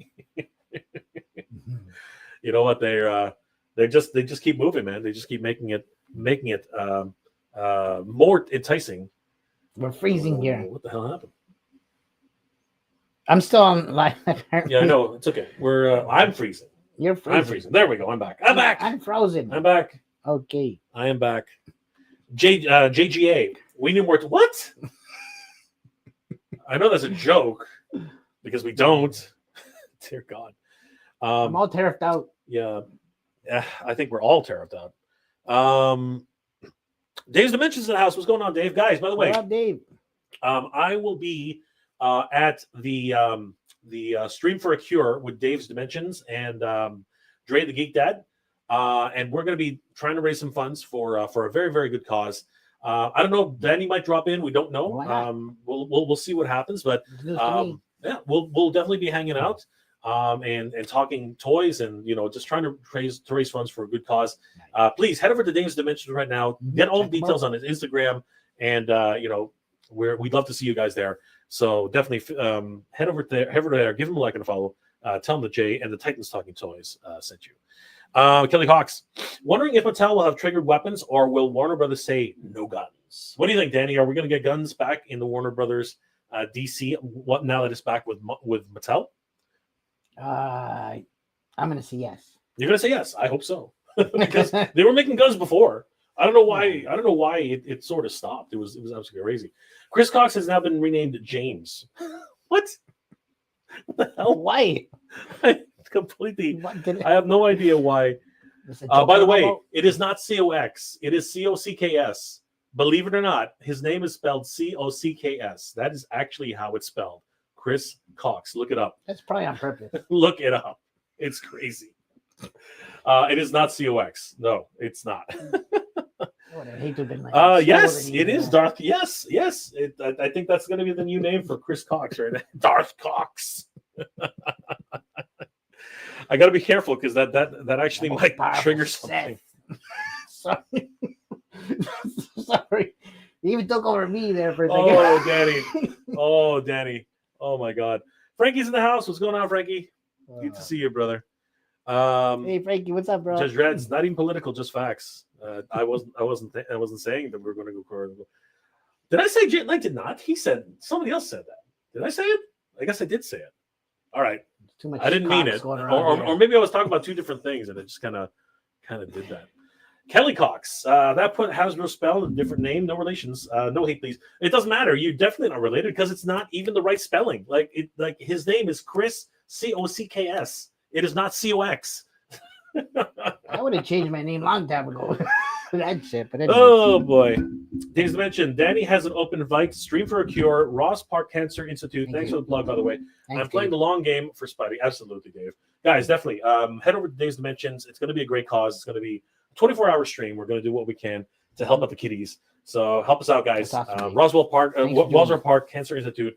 You know what? They just keep moving, man. They just keep making it more enticing. We're freezing here. What the hell happened? I'm still on live. Yeah, I know. It's okay. I'm freezing. You're freezing. I'm freezing. There we go. I'm back. I'm frozen. I'm back. Okay. I am back. JGA. We need more. What? I know that's a joke because we don't. Dear God. I'm all tariffed out. Yeah. I think we're all tariffed out. Dave's Dimensions in the house. What's going on, Dave? Guys, by the way, what up, Dave? I will be at the Stream for a Cure with Dave's Dimensions and Dre the Geek Dad, and we're going to be trying to raise some funds for a very, very good cause. I don't know. Danny might drop in. We don't know. We'll see what happens, but yeah, we'll definitely be hanging out and talking toys and just trying to raise funds for a good cause. Please head over to Dave's Dimensions right now. Get all the details on his Instagram, and we'd love to see you guys there. So definitely head over there, give him a like and a follow. Tell him that Jay and the Titans Talking Toys sent you. Kelly Hawks, wondering if Mattel will have triggered weapons or will Warner Brothers say no guns? What do you think, Danny? Are we going to get guns back in the Warner Brothers DC? What now that it's back with Mattel? I'm going to say yes. You're going to say yes. I hope so because they were making guns before. I don't know why it sort of stopped. It was absolutely crazy. Chris Cox has now been renamed James. What the hell? Why? I have no idea why. By the way, it is not COX. It is COCKS. Believe it or not, his name is spelled COCKS. That is actually how it's spelled. Chris Cox. Look it up. That's probably on purpose. Look it up. It's crazy. It is not COX. No, it's not. Yes, it is Darth. Yes. I think that's going to be the new name for Chris Cox, right? Darth Cox. I got to be careful because that actually might trigger something. Sorry. You even took over me there for a second. Oh, Danny. Oh, Danny. Oh my God. Frankie's in the house. What's going on, Frankie? Good to see you, brother. Hey, Frankie, what's up, bro? Judge Red's not even political, just facts. I wasn't saying that we're going to go court. Did I say Jay? I did not. He said somebody else said that. Did I say it? I guess I did say it. All right. Too much I didn't mean it, or maybe I was talking about two different things, and I just kind of did that. Kelly Cox, that put Hasbro spell in a different name, no relations, no hate, please. It doesn't matter. You're definitely not related because it's not even the right spelling. Like his name is Chris Cocks. It is not Cox. I would have changed my name long time ago. That shit, but anyway. Oh boy. Dave's mentioned Danny has an open invite. Stream for a Cure, Ross Park Cancer Institute. Thanks for the plug, by the way. I'm playing the long game for Spidey. Absolutely, Dave. Guys, definitely. Head over to Dave's Dimensions. It's going to be a great cause. It's going to be a 24-hour stream. We're going to do what we can to help out the kiddies. So help us out, guys. Awesome, Roswell Park Cancer Institute.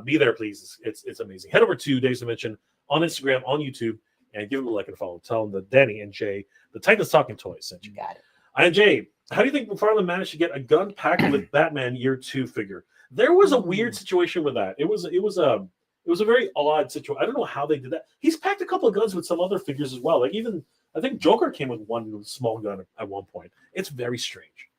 Be there, please. It's amazing. Head over to Dave's Dimension on Instagram, on YouTube, and give them a like and follow. Tell them that Danny and Jay, the Titans Talking Toys, sent you. Got it. And Jay, how do you think McFarlane managed to get a gun packed with Batman Year 2 figure? There was a weird situation with that. It was a very odd situation. I don't know how they did that. He's packed a couple of guns with some other figures as well. Like even I think Joker came with one small gun at one point. It's very strange.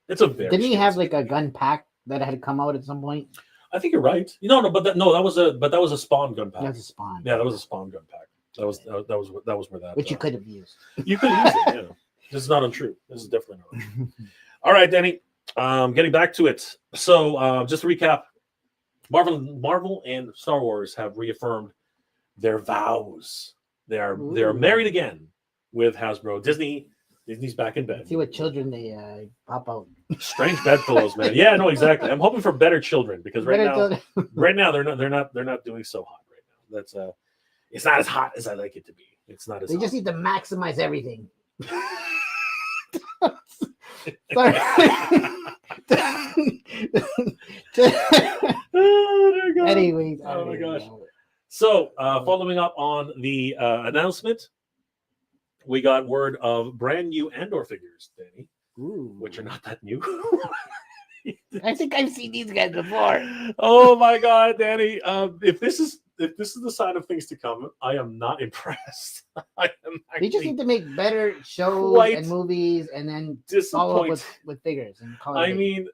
It's a very. Didn't he have like a gun pack that had come out at some point? I think you're right. That was a Spawn gun pack. That was a Spawn. Yeah, that was a Spawn gun pack. That was where that. Which you could have used. You could use it. Yeah. This is not untrue. This is definitely not untrue. All right, Danny. Getting back to it. So just to recap, Marvel and Star Wars have reaffirmed their vows. They're married again with Hasbro. Disney's back in bed. See what children they pop out. Strange bedfellows, man. Yeah, no, exactly. I'm hoping for better children because right now they're not doing so hot right now. That's it's not as hot as I like it to be. It's not as. They just need to maximize everything. Sorry. Anyways, oh my gosh. So, following up on the announcement, we got word of brand new Andor figures, Danny, which are not that new. I think I've seen these guys before. Oh my God, Danny! If this is the sign of things to come, I am not impressed. They just need to make better shows and movies, and then follow up with figures. And mean,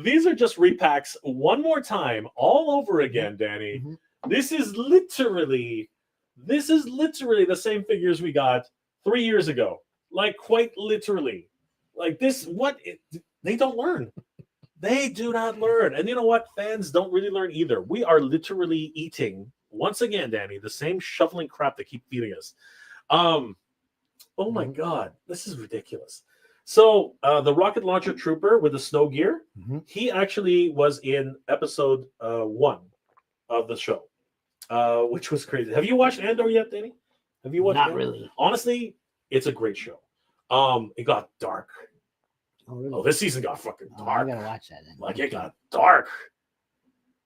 these are just repacks one more time, all over again, Danny. Mm-hmm. This is literally the same figures we got 3 years ago. Like quite literally. Like this, they don't learn. They do not learn. And you know what? Fans don't really learn either. We are literally eating, once again, Danny, the same shuffling crap they keep feeding us. Oh my God, this is ridiculous. So the rocket launcher trooper with the snow gear, he actually was in episode 1 of the show, which was crazy. Have you watched Andor yet, Danny? Have you watched Not Andor? Really. Honestly, it's a great show. It got dark. Oh, really? Oh, this season got fucking dark. I gotta watch that then. Like it got dark.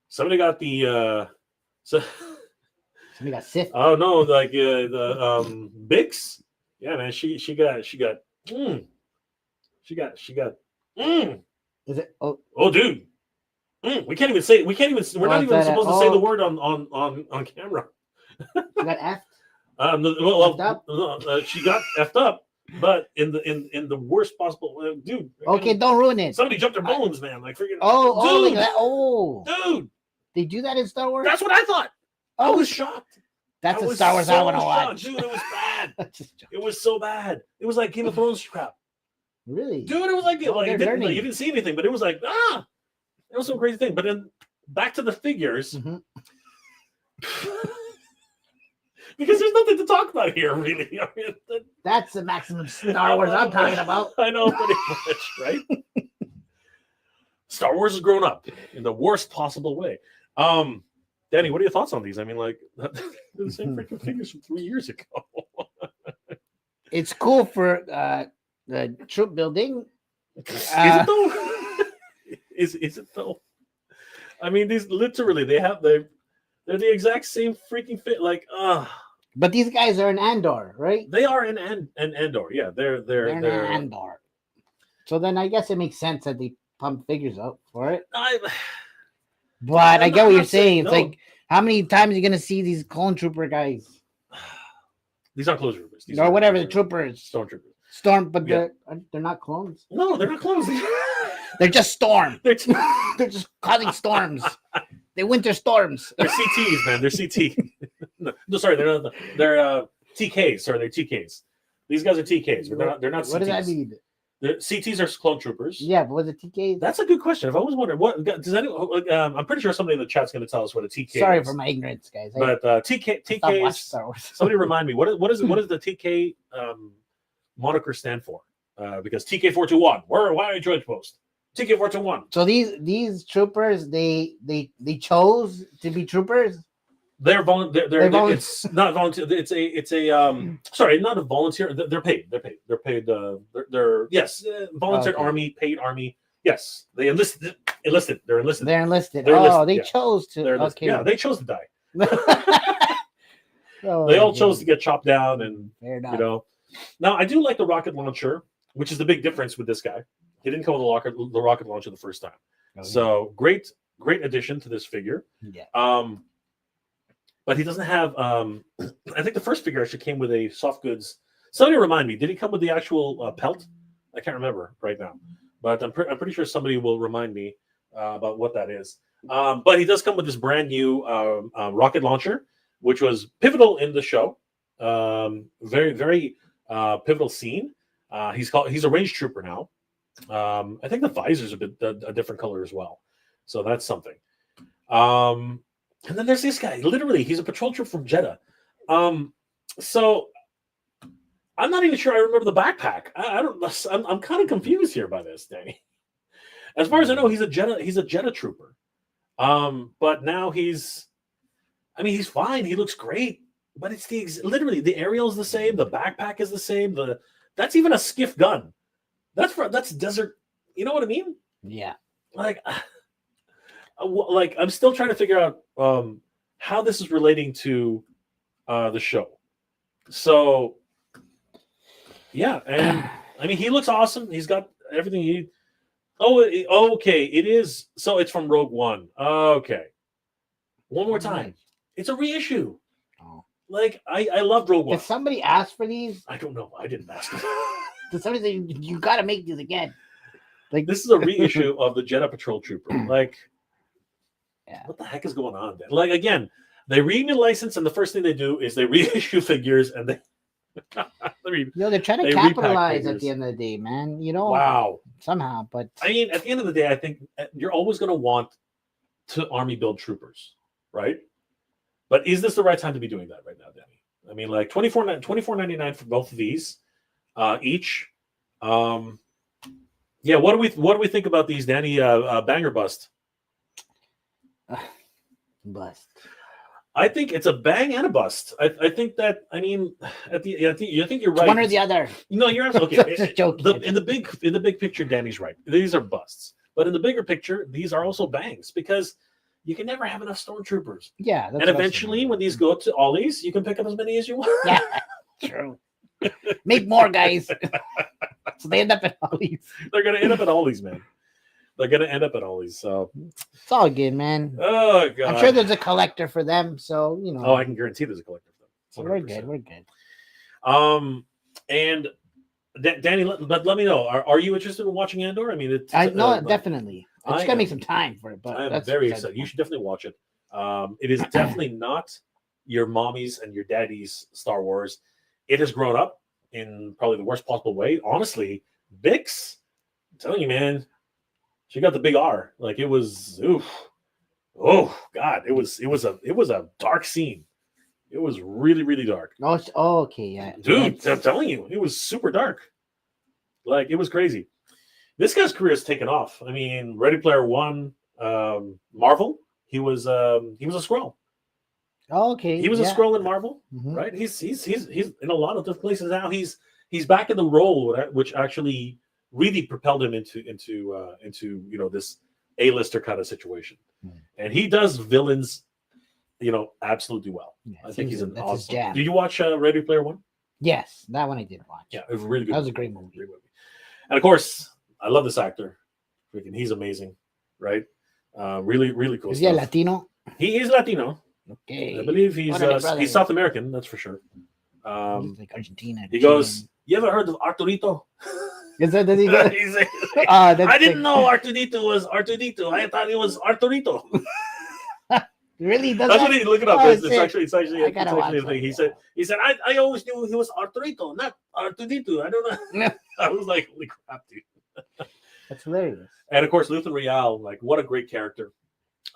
Somebody got the somebody got Sith. Oh no, like the Bix. Yeah, man, she got Is it? Oh, dude. We can't even say. We're not even supposed to say the word on camera. She got F. She got effed up, but in the worst possible. Dude. Okay, don't ruin it. Somebody jumped their bones, man. Like freaking. Like that. Dude. They do that in Star Wars. That's what I thought. I was shocked. That's a Star Wars I want to watch. Dude, it was bad. It was so bad. It was like Game of Thrones crap. Really? Dude, it was like you didn't see anything, but it was like it was some crazy thing. But then back to the figures. Because there's nothing to talk about here, really. I mean, that's the maximum Star Wars I'm talking about. I know, pretty much, right? Star Wars has grown up in the worst possible way. Danny, what are your thoughts on these? I mean, like, they're the same freaking figures from 3 years ago. It's cool for the troop building. Is it though? Is it though? I mean, these literally they're the exact same freaking fit. Like, But these guys are in Andor, right? They are in Andor. Yeah, they're in Andor. So then I guess it makes sense that they pump figures out for it. But I get what you're saying. It's like How many times are you gonna see these clone trooper guys? These aren't clone troopers. These Or are whatever the troopers. Stormtroopers. But Yeah. they're not clones. No, they're not clones. They're just storm. they're They're just causing storms. They winter storms. They're CTs, man. They're CT. no, sorry, they're not. They're TKs. Sorry, they're TKs. These guys are TKs. They're not CTs. What does that mean? The CTs are clone troopers. Yeah, but was it TK? That's a good question. I've always wondered what does anyone. I'm pretty sure somebody in the chat's going to tell us what a TK. Sorry is. for my ignorance, guys. But TKs. Somebody remind me what does the TK moniker stand for? Because TK421. Why are you joint post? TK421. So these troopers, they chose to be troopers. They're it's not volunteer. It's a sorry, not a volunteer. They're paid. They're paid. They're yes, volunteer Okay. army, paid army. Yes, they enlisted. They're enlisted. They're enlisted. They're enlisted, They yeah. chose to. They're enlisted. Okay. Yeah, they chose to die. Oh, They all chose to get chopped down, and Fair enough. you know. Now I do like the rocket launcher, which is the big difference with this guy. He didn't come with the rocket launcher the first time. Oh, So great addition to this figure. yeah. But he doesn't have. I think the first figure actually came with a soft goods. Somebody remind me. Did he come with the actual pelt? I can't remember right now, but I'm pretty sure somebody will remind me about what that is. But he does come with this brand new rocket launcher, which was pivotal in the show. Very very pivotal scene. He's a range trooper now. I think the visor's a different color as well, so that's something. And then there's this guy. Literally, he's a patrol trooper from Jeddah. So I'm not even sure I remember the backpack. I don't. I'm kind of confused here by this, Danny. As far as I know, he's a Jeddah trooper. But now he's fine. He looks great. But it's literally the aerial's the same. The backpack is the same. That's even a skiff gun. That's desert. You know what I mean? Yeah. Like I'm still trying to figure out how this is relating to the show. So yeah, and I mean he looks awesome. He's got everything you need. Oh, okay. It is. So it's from Rogue One. Okay. One more time. It's a reissue. Oh. Like I loved Rogue One. Did somebody ask for these? I don't know. I didn't ask. Did somebody say you got to make these again? Like This is a reissue of the Jeddah Patrol Trooper. Like, yeah. What the heck is going on? Like again, they renew license, and the first thing they do is they reissue figures, and they. They're trying to capitalize at the end of the day, man. You know, Wow. Somehow, but I mean, at the end of the day, I think you're always going to want to army build troopers, right? But is this the right time to be doing that right now, Danny? I mean, like $24.99 for both of these each. Yeah, what do we think about these, Danny? Bang or bust? Bust. I think it's a bang and a bust. I think that I think you're right. One or the other. No, you're absolutely Just joking. in the big picture, Danny's right. These are busts, but in the bigger picture, these are also bangs because you can never have enough stormtroopers. Yeah, and eventually, when these go to Ollie's, you can pick up as many as you want. Yeah, true. Make more, guys. So they end up at Ollie's. They're gonna end up at Ollie's, man. They're gonna end up at Ollie's. So it's all good, man. Oh god, I'm sure there's a collector for them. So you know. Oh, I can guarantee there's a collector for them. So we're good. We're good. And Danny, let me know. Are you interested in watching Andor? I mean, definitely. I just gotta make some time for it. But I'm very excited. You should definitely watch it. It is definitely not your mommy's and your daddy's Star Wars. It has grown up in probably the worst possible way. Honestly, Bix, I'm telling you, man, she got the big R. Like it was, oh god, it was a dark scene. It was really, really dark. Oh, okay, yeah, dude, I'm telling you, it was super dark. Like it was crazy. This guy's career has taken off. I mean, Ready Player One, Marvel. He was a Skrull. Oh, okay, he was a Skrull in Marvel, right? He's in a lot of different places now. He's back in the role which actually really propelled him into this A-lister kind of situation, and he does villains, absolutely well. Yeah, I think he's an awesome. Did you watch Ready Player One? Yes, that one I did watch. Yeah, it was really good. That was a great movie. And of course, I love this actor. Freaking, he's amazing, right? Really, really cool. Is he a Latino? He is Latino. Okay. I believe he's What are the brothers? South American, that's for sure. He's like Argentina. He goes, "You ever heard of Arturito?" Is that he goes? He's like, That's I didn't know Arturito was Arturito. I thought it was Arturito. Really? That's what he look it up. Oh, it's actually I gotta watch a thing. He said I always knew he was Arturito, not Arturito. I don't know. I was like, holy crap, dude. That's hilarious. And of course, Luthen Rial, like what a great character.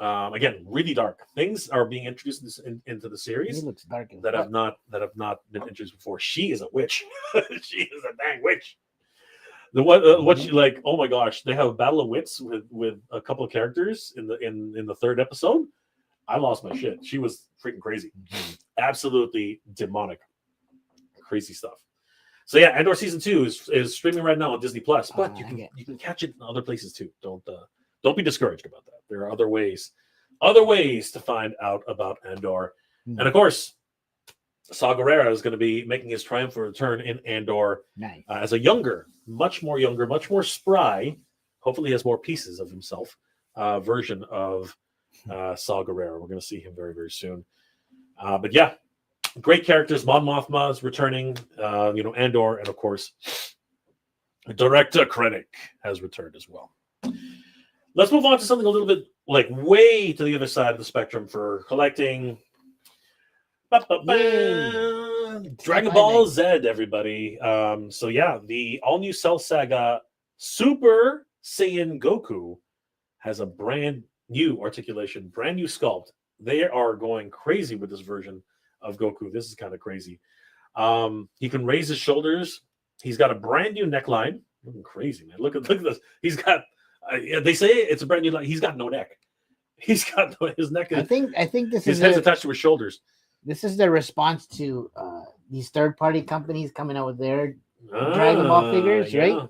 Again, really dark. Things are being introduced into the series He looks dark that have not been introduced before. She is a witch. She is a dang witch. What she like? Oh my gosh, they have a battle of wits with a couple of characters in the third episode. I lost my shit. She was freaking crazy, absolutely demonic, crazy stuff. So yeah, Andor season 2 is streaming right now on Disney Plus, but you can catch it in other places too. Don't be discouraged about that. There are other ways to find out about Andor, and of course, Saw Gerrera is going to be making his triumphant return in Andor as a much more spry. Hopefully, he has more pieces of himself. Version of Saw Gerrera. We're going to see him very, very soon. But yeah, great characters. Mon Mothma is returning. Andor, and of course, Director Krennic has returned as well. Let's move on to something a little bit like way to the other side of the spectrum for collecting. Dragon Ball Z, everybody. So yeah, the all-new Cell Saga Super Saiyan Goku has a brand new articulation, brand new sculpt. They are going crazy with this version of Goku. This is kind of crazy. He can raise his shoulders. He's got a brand new neckline. Looking crazy, man. Look at this. He's got. They say it's a brand new line. He's got no neck. He's got his neck. I think this his head's attached to his shoulders. This is the response to these third-party companies coming out with their Dragon Ball figures, right?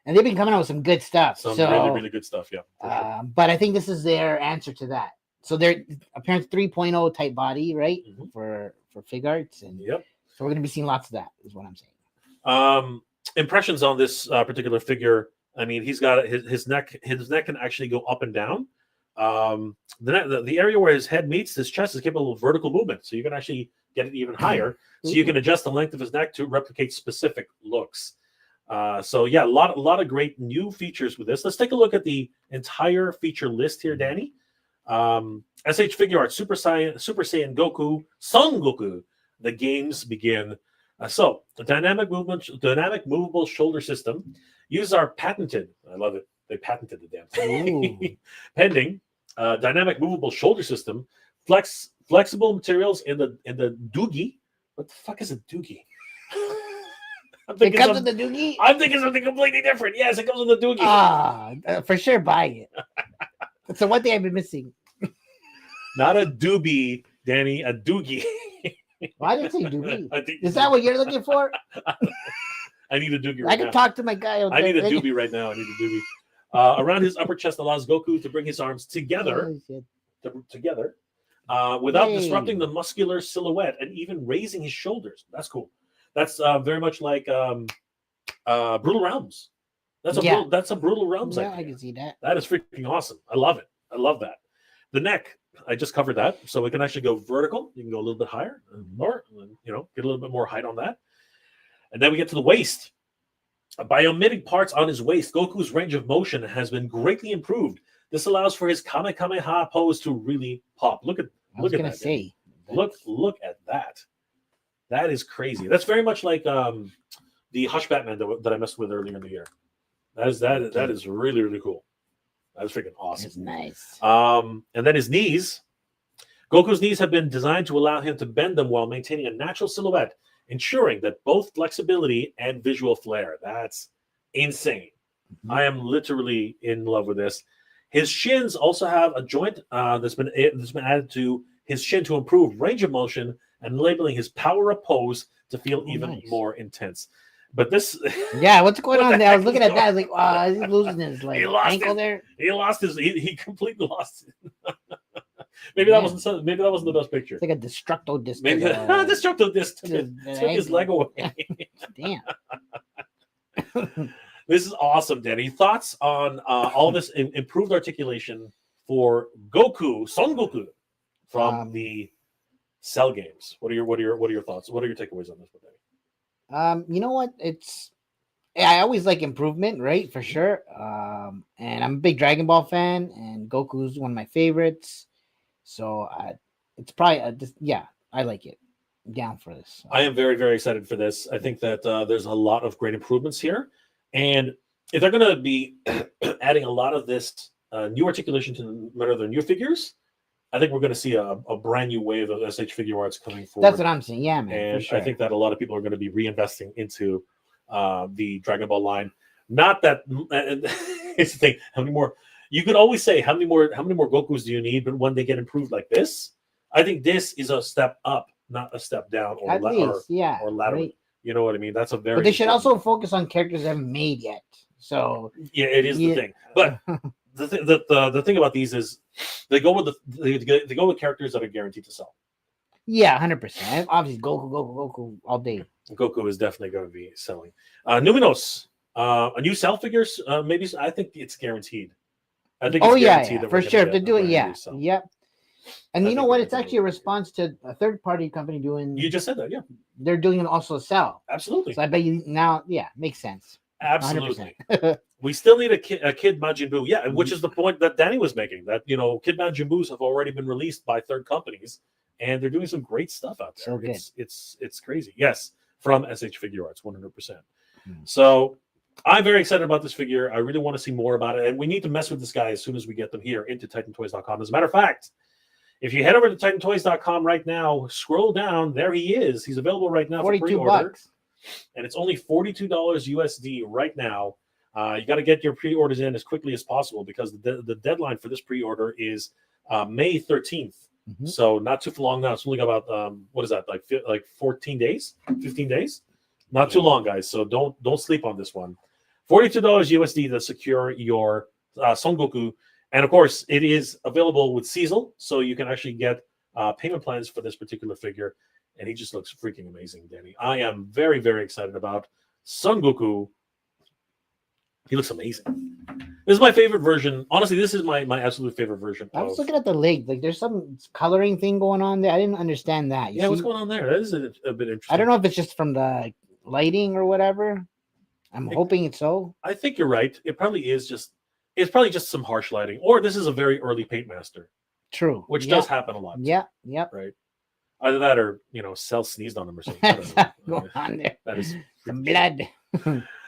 And they've been coming out with some good stuff. Really, really good stuff, yeah. Sure. But I think this is their answer to that. So they're apparently 3.0 type body, right? Mm-hmm. For fig arts, and so we're going to be seeing lots of that. Is what I'm saying. Impressions on this particular figure. I mean, he's got his neck. His neck can actually go up and down. The area where his head meets his chest is capable of vertical movement, so you can actually get it even higher. So you can adjust the length of his neck to replicate specific looks. So yeah, a lot of great new features with this. Let's take a look at the entire feature list here, Danny. SH Figure Art Super Saiyan Goku, Son Goku. The games begin. So the dynamic movable shoulder system uses our patented. I love it. They patented the damn thing. Pending dynamic movable shoulder system, flexible materials in the doogie. What the fuck is a doogie? It comes with the doogie? I'm thinking something completely different. Yes, it comes with the doogie. For sure, buy it. That's the one thing I've been missing. Not a doobie, Danny, a doogie. Well, I didn't say doobie. Is that what you're looking for? I need a doogie right now. I can talk to my guy. I need a doobie right now. I need a doobie. Around his upper chest allows Goku to bring his arms together, without disrupting the muscular silhouette and even raising his shoulders. That's cool. That's very much like Brutal Realms. That's a Brutal Realms. Yeah, I can see that. That is freaking awesome. I love it. I love that. The neck, I just covered that, so it can actually go vertical. You can go a little bit higher, or get a little bit more height on that. And then we get to the waist. By omitting parts on his waist, Goku's range of motion has been greatly improved. This allows for his Kamehameha pose to really pop. Look at that. Look at that. That is crazy. That's very much like the Hush Batman that I messed with earlier in the year. That is really, really cool. That is freaking awesome. That's nice. And then his knees. Goku's knees have been designed to allow him to bend them while maintaining a natural silhouette, ensuring that both flexibility and visual flair. That's insane. Mm-hmm. I am literally in love with this. His shins also have a joint that's been added to his shin to improve range of motion and enabling his power up pose to feel even more intense. But this, what's going on there? I was looking at that. I was like, wow, he's losing his ankle there. He completely lost it. Maybe that wasn't the best picture. It's like a destructo disc. Maybe destructo disc took his leg away. Damn. This is awesome, Danny. Thoughts on all this improved articulation for Goku, Son Goku, from the Cell games. What are your thoughts? What are your takeaways on this one, Danny? You know what? I always like improvement, right? For sure. And I'm a big Dragon Ball fan, and Goku's one of my favorites. So it's probably yeah, I like it. I'm down for this. I am very, very excited for this. I think that there's a lot of great improvements here, and if they're going to be adding a lot of this new articulation to their new figures, I think we're going to see a brand new wave of SH Figure Arts coming forward. That's what I'm saying. Yeah, man. And for sure. I think that a lot of people are going to be reinvesting into the Dragon Ball line. Not that it's the thing. How many more? You could always say how many more Gokus do you need? But when they get improved like this, I think this is a step up, not a step down or At least, yeah, or lateral. right. You know what I mean? That's a very. But they should also focus on characters they haven't made yet. So yeah, it is the thing. But the thing about these is they go with they go with characters that are guaranteed to sell. Yeah, 100%. Obviously, Goku all day. Goku is definitely going to be selling. Numinos, a new cell figures. Maybe I think it's guaranteed. I think. It's yeah, for sure. If they do it, yeah, yep. And you know what? It's actually a response to a third-party company doing. You just said that, yeah. They're doing it also sell. Absolutely. So I bet you now, yeah, makes sense. Absolutely. We still need a Kid Majin Buu, yeah, which is the point that Danny was making. That Kid Majin Buus have already been released by third companies, and they're doing some great stuff out there. So good. It's crazy. Yes, from SH Figure Arts, 100%. So I'm very excited about this figure. I really want to see more about it, and we need to mess with this guy as soon as we get them here into TitanToys.com. As a matter of fact, if you head over to TitanToys.com right now, scroll down, there he is. He's available right now for pre-order. $42. And it's only $42 USD right now. You got to get your pre-orders in as quickly as possible because the deadline for this pre-order is May 13th. Mm-hmm. So not too long now. It's only got about what is that, like 14 days, 15 days? Not too long, guys. So don't sleep on this one. $42 USD to secure your Son Goku. And of course, it is available with Cecil, so you can actually get payment plans for this particular figure. And he just looks freaking amazing, Danny. I am very, very excited about Son Goku. He looks amazing. This is my favorite version. Honestly, this is my absolute favorite version. I was looking at the leg. Like, there's some coloring thing going on there. I didn't understand that. Yeah, what's going on there? That is a bit interesting. I don't know if it's just from the lighting or whatever. I'm hoping it's so. I think you're right. It probably is just. It's probably just some harsh lighting, or this is a very early paint master. True, which does happen a lot. Yeah, yep. Right. Either that, or Cell sneezed on him or something. Going on there. That is some blood.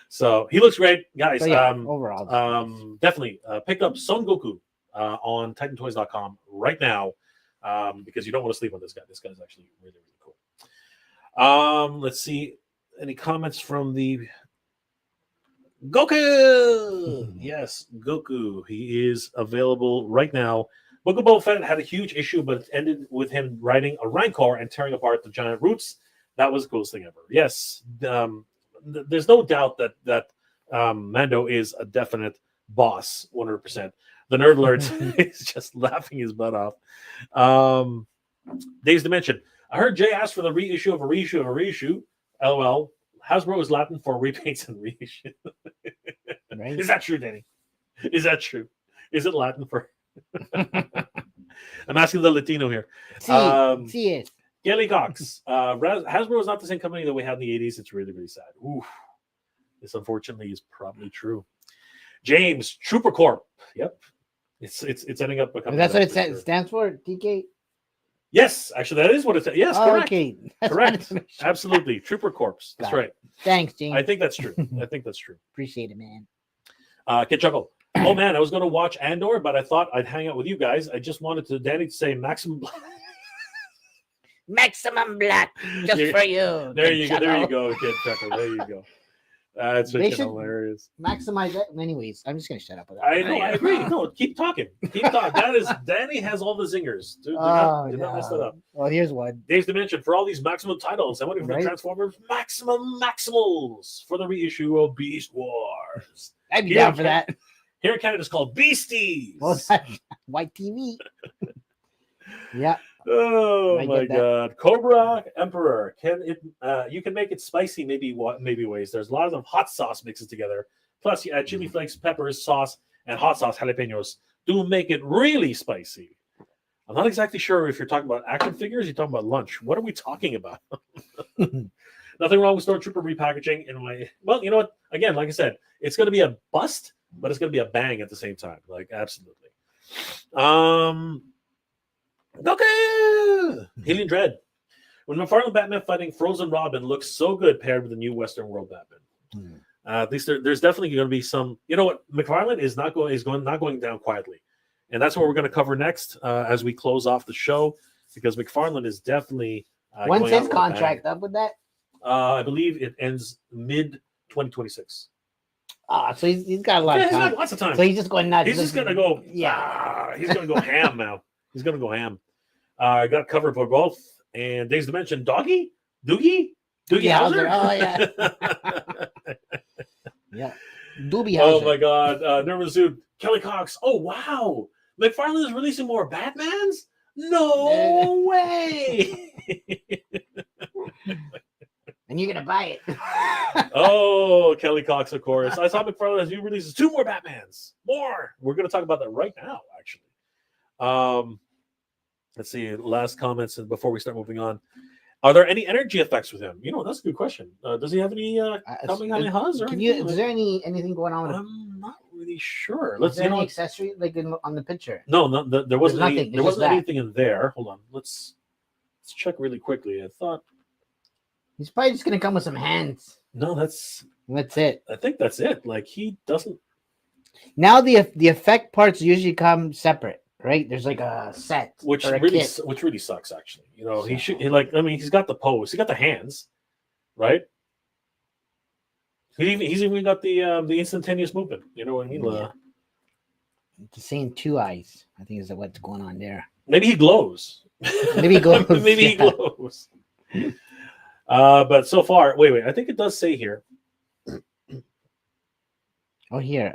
So he looks great, guys. So, yeah, overall, definitely pick up Son Goku on TitanToys.com right now because you don't want to sleep on this guy. This guy's actually really, really cool. Let's see any comments from the Goku. Yes, Goku. He is available right now. Book of Boba Fett had a huge issue, but it ended with him riding a Rancor and tearing apart the giant roots. That was the coolest thing ever. Yes, there's no doubt that Mando is a definite boss, 100%. The Nerd Alert is just laughing his butt off. Dave's Dimension. I heard Jay ask for the reissue of a reissue of a reissue. LOL. Hasbro is Latin for repaints and reissue. Right. Is that true, Danny? Is that true? Is it Latin for... I'm asking the Latino here. See it. Kelly Cox. Hasbro is not the same company that we had in the 80s. It's really, really sad. Oof. This unfortunately is probably true. James, Trooper Corp. Yep. It's ending up becoming. That's what it stands for, TK? Yes, actually, that is what it says. Yes, correct. Okay. Correct. Absolutely. Trooper Corps. That's right. Thanks, James. I think that's true. Appreciate it, man. Kid Chuckle. Oh, man, I was going to watch Andor, but I thought I'd hang out with you guys. I just wanted Danny to say Maximum Black. Maximum Black, just for you. There you go, Kid Chuckle. There you go. That's freaking hilarious. Maximize it. Anyways, I'm just going to shut up with that. I know, I agree. No, keep talking. Danny has all the zingers. Dude, do not mess that up. Well, here's one. Dave's Dimension, for all these Maximum titles, I want to Transformers Maximum Maximals for the reissue of Beast Wars. I'd be down for that. Here in Canada, it's called Beasties. Well, white TV. Yeah. Oh my God! Cobra Emperor. You can make it spicy? Maybe ways. There's a lot of hot sauce mixes together. Plus, you add chili flakes, peppers, sauce, and hot sauce jalapenos to make it really spicy. I'm not exactly sure if you're talking about action figures. You're talking about lunch. What are we talking about? Nothing wrong with Stormtrooper repackaging. Well, you know what? Again, like I said, it's going to be a bust, but it's going to be a bang at the same time. Like absolutely. Okay. Healing Dread. When McFarlane Batman fighting Frozen Robin looks so good paired with the new Western World Batman. At least there's definitely going to be some. You know what? McFarlane is not going down quietly, and that's what we're going to cover next as we close off the show, because McFarlane is definitely. When's his contract up with that? I believe it ends mid 2026. So he's got a lot of time. He's got lots of time. So he's just going nuts. He's just going to go. Yeah. He's going to go ham now. He's going to go ham. I got covered for both. And Dave's Dimension, Doogie Howser. Oh yeah. Yeah. Doobie Howser. Oh my God. Nervous Dude, Kelly Cox. Oh wow. McFarlane is releasing more Batmans? No way. And you're gonna buy it. Oh, Kelly Cox, of course. I saw McFarlane as he releases 2 more Batmans. More. We're gonna talk about that right now, actually. Let's see. Last comments and before we start moving on. Are there any energy effects with him? You know, that's a good question. Does he have any Kamehamehas or anything? Is there anything going on with him? I'm not really sure. Is there any accessory like on the picture? No, there wasn't nothing. There wasn't anything in there. Hold on. Let's check really quickly. I thought he's probably just gonna come with some hands. No, that's it. I think that's it. Like he doesn't. Now the effect parts usually come separate. Right, there's like a set, which really sucks. Actually, you know, he's got the pose, he got the hands, right? He's even got the instantaneous movement. You know what I mean? Yeah. It's saying 2 eyes. I think is what's going on there. Maybe he glows. Maybe he glows. Maybe he glows. But so far, wait. I think it does say here. Oh, here,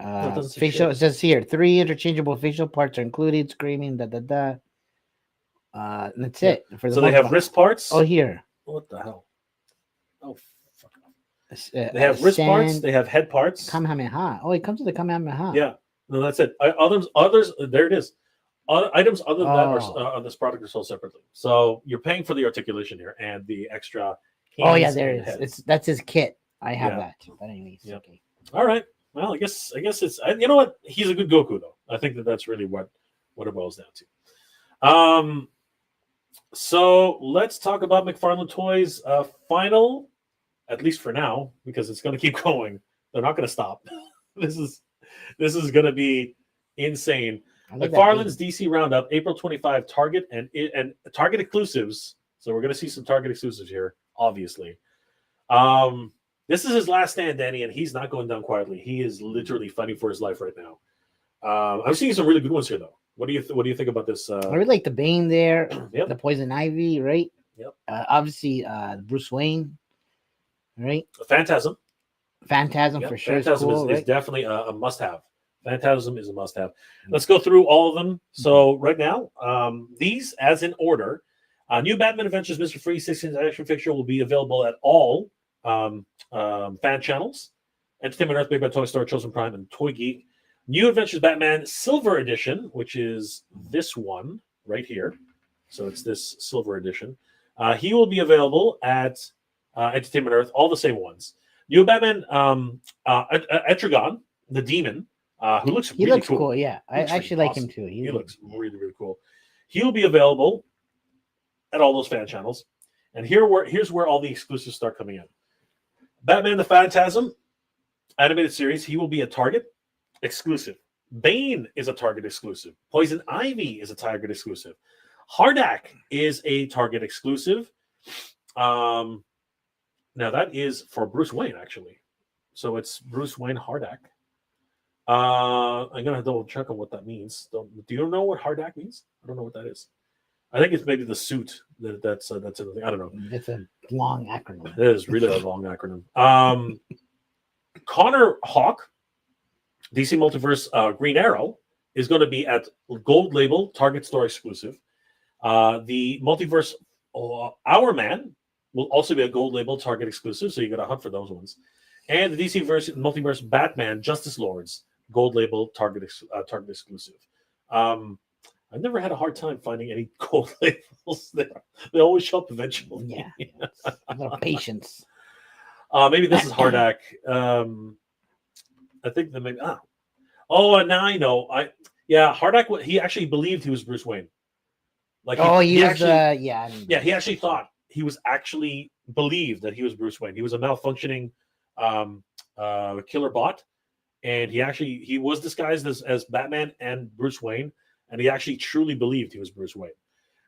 facial. It says here 3 interchangeable facial parts are included. Screaming, And that's it. For the so they have wrist parts. Oh, here. What the hell? Oh, fuck. They have wrist parts. They have head parts. Kamehameha. Oh, it comes with the Kamehameha. Yeah. No, that's it. Others. There it is. Items other than that are on this product are sold separately. So you're paying for the articulation here and the extra. Oh yeah, there it is. That's his kit. I have that. But anyways, okay. All right. Well, I guess it's. You know what? He's a good Goku, though. I think that's really what it boils down to. So let's talk about McFarlane Toys' final, at least for now, because it's going to keep going. They're not going to stop. This is going to be insane. McFarlane's DC Roundup, April 25, Target and Target exclusives. So we're going to see some Target exclusives here, obviously. This is his last stand, Danny, and he's not going down quietly. He is literally fighting for his life right now. I'm seeing some really good ones here, though. What do you think about this? I really like the Bane there, yep. The Poison Ivy, right? Yep. Obviously, Bruce Wayne, right? Phantasm for sure. Phantasm is definitely a must-have. Phantasm is a must-have. Let's go through all of them. So right now, these as in order. New Batman Adventures Mr. Freeze 16 action fixture will be available at all fan channels. Entertainment Earth, Big Bad Toy Store, Chosen Prime, and Toy Geek. New Adventures Batman Silver Edition, which is this one right here. So it's this Silver Edition. He will be available at Entertainment Earth, all the same ones. New Batman Etrigan, the Demon, who looks really cool. Yeah, I actually like him too. He looks really, really cool. He'll be available at all those fan channels. And here's where all the exclusives start coming in. Batman the Phantasm animated series, he will be a Target exclusive. Bane is a Target exclusive. Poison Ivy is a Target exclusive. Hardak is a Target exclusive. Now that is for Bruce Wayne, actually. So it's Bruce Wayne Hardak. I'm gonna double check on what that means. Do you know what Hardak means? I don't know what that is. I think it's maybe the suit that's in the thing. I don't know. It's a long acronym. It is really a long acronym. Connor Hawk, DC Multiverse Green Arrow, is going to be at Gold Label Target Store exclusive. The Multiverse Our Man will also be a Gold Label Target exclusive, so you got to hunt for those ones. And the DC Multiverse Batman Justice Lords Gold Label Target exclusive. I've never had a hard time finding any gold labels. They always show up eventually. Yeah, a little patience. Maybe this is Hardak. I think that maybe. Oh, now I know. Hardak. He actually believed he was Bruce Wayne. Like, he was actually, yeah. he actually thought he was actually believed that he was Bruce Wayne. He was a malfunctioning killer bot, and he was disguised as Batman and Bruce Wayne, and he actually truly believed he was Bruce Wayne.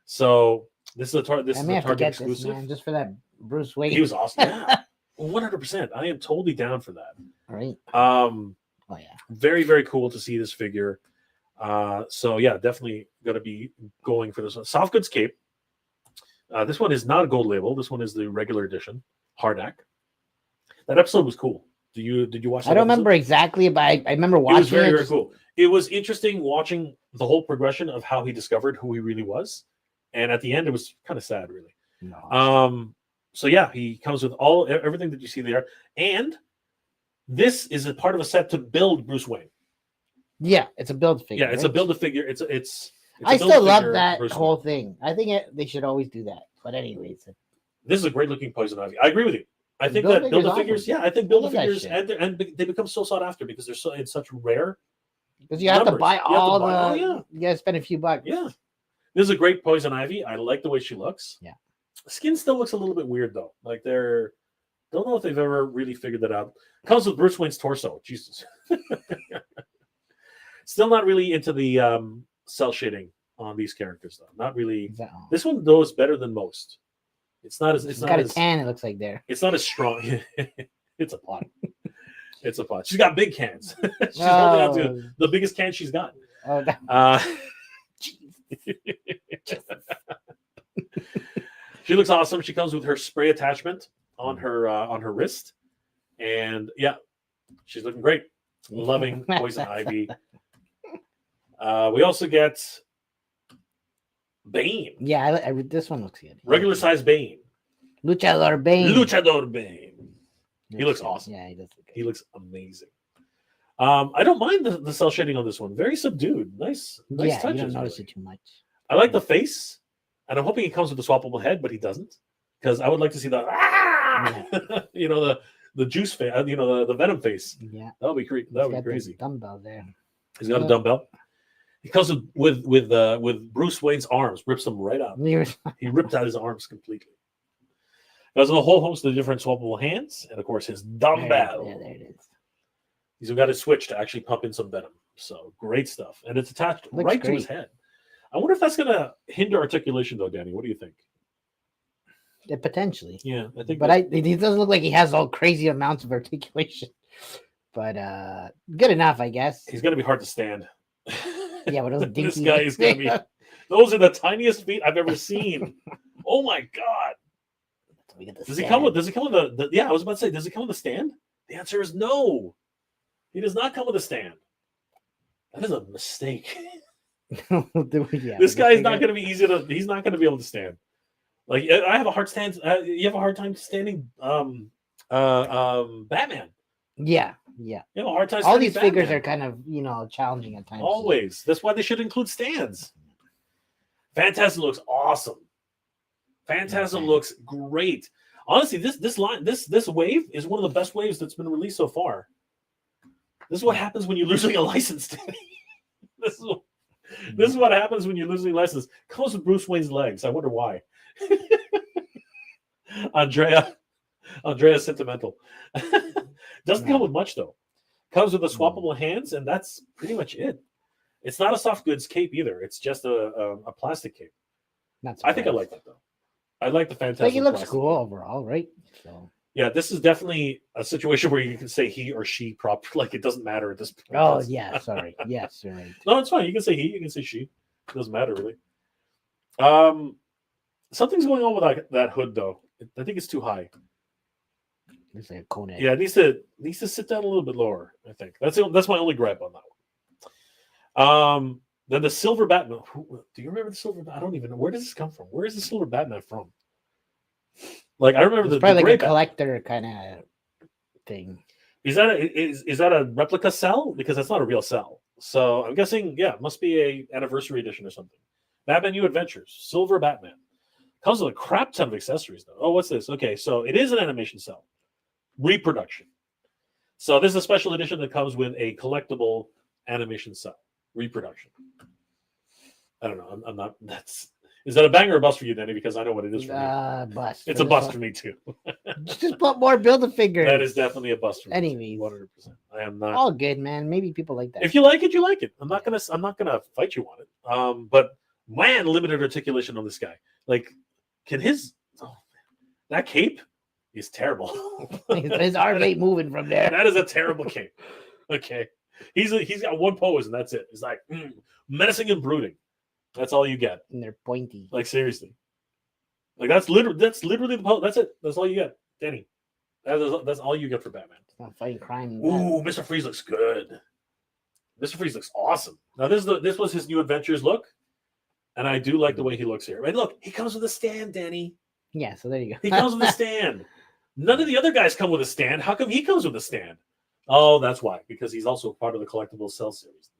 So this is a Target exclusive. Man, just for that Bruce Wayne. He was awesome. Yeah, 100%. I am totally down for that. Right. Oh yeah. Very, very cool to see this figure. So yeah, definitely going to be going for this one. Soft Goods Cape. This one is not a gold label. This one is the regular edition, Hardak. That episode was cool. Did you watch that? I don't remember exactly, but I remember watching it. Was very, very cool. It was interesting watching the whole progression of how he discovered who he really was. And at the end, it was kind of sad, really. No. So yeah, he comes with everything that you see there. And this is a part of a set to build Bruce Wayne. Yeah, it's a build figure. Yeah, it's a build a figure. It's I still love that whole thing. I think they should always do that. But anyways, this is a great looking Poison Ivy. I agree with you. I think that build a figures. Yeah, I think build a figures and they become so sought after because it's such rare. Because you have to buy all the. You gotta spend a few bucks. Yeah, this is a great Poison Ivy. I like the way she looks. Yeah, skin still looks a little bit weird though. Like don't know if they've ever really figured that out. Comes with Bruce Wayne's torso. Jesus. Still not really into the cell shading on these characters though. Not really. This one though is better than most. It's not as. It's got a tan. It looks like there. It's not as strong. It's a pot. It's a pot. She's got big cans. She's holding on to the biggest can she's got. Oh, no. She looks awesome. She comes with her spray attachment on her wrist, and yeah, she's looking great. Loving Poison Ivy. We also get Bane. Yeah, this one looks good. Regular size Bane. Luchador Bane. He looks awesome. Yeah, he does. He looks amazing. I don't mind the cell shading on this one. Very subdued. Nice touches. You don't notice it too much. I like the face, and I'm hoping he comes with a swappable head, but he doesn't. Because I would like to see the the juice face, the venom face. Yeah, that would be crazy. That would be crazy. Dumbbell there. He's got a dumbbell. He comes with Bruce Wayne's arms, rips them right out. He ripped out his arms completely. There's a whole host of different swappable hands, and of course his dumbbell. Yeah, there it is. He's got a switch to actually pump in some venom. So great stuff, and it's attached to his head. I wonder if that's going to hinder articulation, though, Danny. What do you think? Yeah, potentially. Yeah, I think. But he doesn't look like he has all crazy amounts of articulation. But good enough, I guess. He's going to be hard to stand. Yeah, but those dinky. This guy is going to be. Those are the tiniest feet I've ever seen. Oh my god! Does he come with the? Yeah, I was about to say, does he come with a stand? The answer is no. He does not come with a stand. That is a mistake. This guy is not going to be easy to. He's not going to be able to stand. Like I have a hard stand. You have a hard time standing. Batman. Yeah. You have a hard time. All these figures are kind of challenging at times. Always. That's why they should include stands. Phantasm looks awesome. Phantasm looks great. Honestly, this wave is one of the best waves that's been released so far. This is what happens when you're losing a license. This is what happens when you're losing a license. Comes with Bruce Wayne's legs. I wonder why. Andrea sentimental. Doesn't come with much though. Comes with the swappable hands, and that's pretty much it. It's not a soft goods cape either. It's just a plastic cape. I think I like that though. I like the Phantasm. Like, it looks cool overall, right? So yeah, this is definitely a situation where you can say he or she prop. Like it doesn't matter at this point. Oh yeah, sorry. Yes, you're right. No, it's fine. You can say he. You can say she. It doesn't matter really. Something's going on with that hood though. I think it's too high. It's like a cone. Yeah, it needs to sit down a little bit lower. I think that's my only gripe on that one. Then the silver Batman. Do you remember the silver? I don't even know. Where does this come from? Where is the silver Batman from? Like I remember it's probably like a collector kind of thing. Is that a replica cell? Because that's not a real cell. So I'm guessing, yeah, it must be a anniversary edition or something. Batman New Adventures, Silver Batman. Comes with a crap ton of accessories, though. Oh, what's this? Okay, so it is an animation cell. Reproduction. So this is a special edition that comes with a collectible animation cell. Reproduction. I don't know. I'm not. Is that a banger or bust for you, Danny? Because I know what it is for me. Bust. It's a bust for me too. Just put more Build-A-Figures. That is definitely a bust for me. Anyways, 100%. I am not. All good, man. Maybe people like that. If you like it, you like it. I'm not gonna fight you on it. But man, limited articulation on this guy. Like, can that cape is terrible. His arms ain't moving from there. That is a terrible cape. Okay, he's got one pose and that's it. It's like menacing and brooding. That's all you get. And they're pointy. Like, seriously. Like, that's literally the pose. That's it. That's all you get, Danny. That's all you get for Batman. It's not fighting crime. Ooh, Mr. Freeze looks good. Mr. Freeze looks awesome. Now, this was his New Adventures look, and I do like the way he looks here. And look, he comes with a stand, Danny. Yeah, so there you go. He comes with a stand. None of the other guys come with a stand. How come he comes with a stand? Oh, that's why. Because he's also part of the collectible cell series.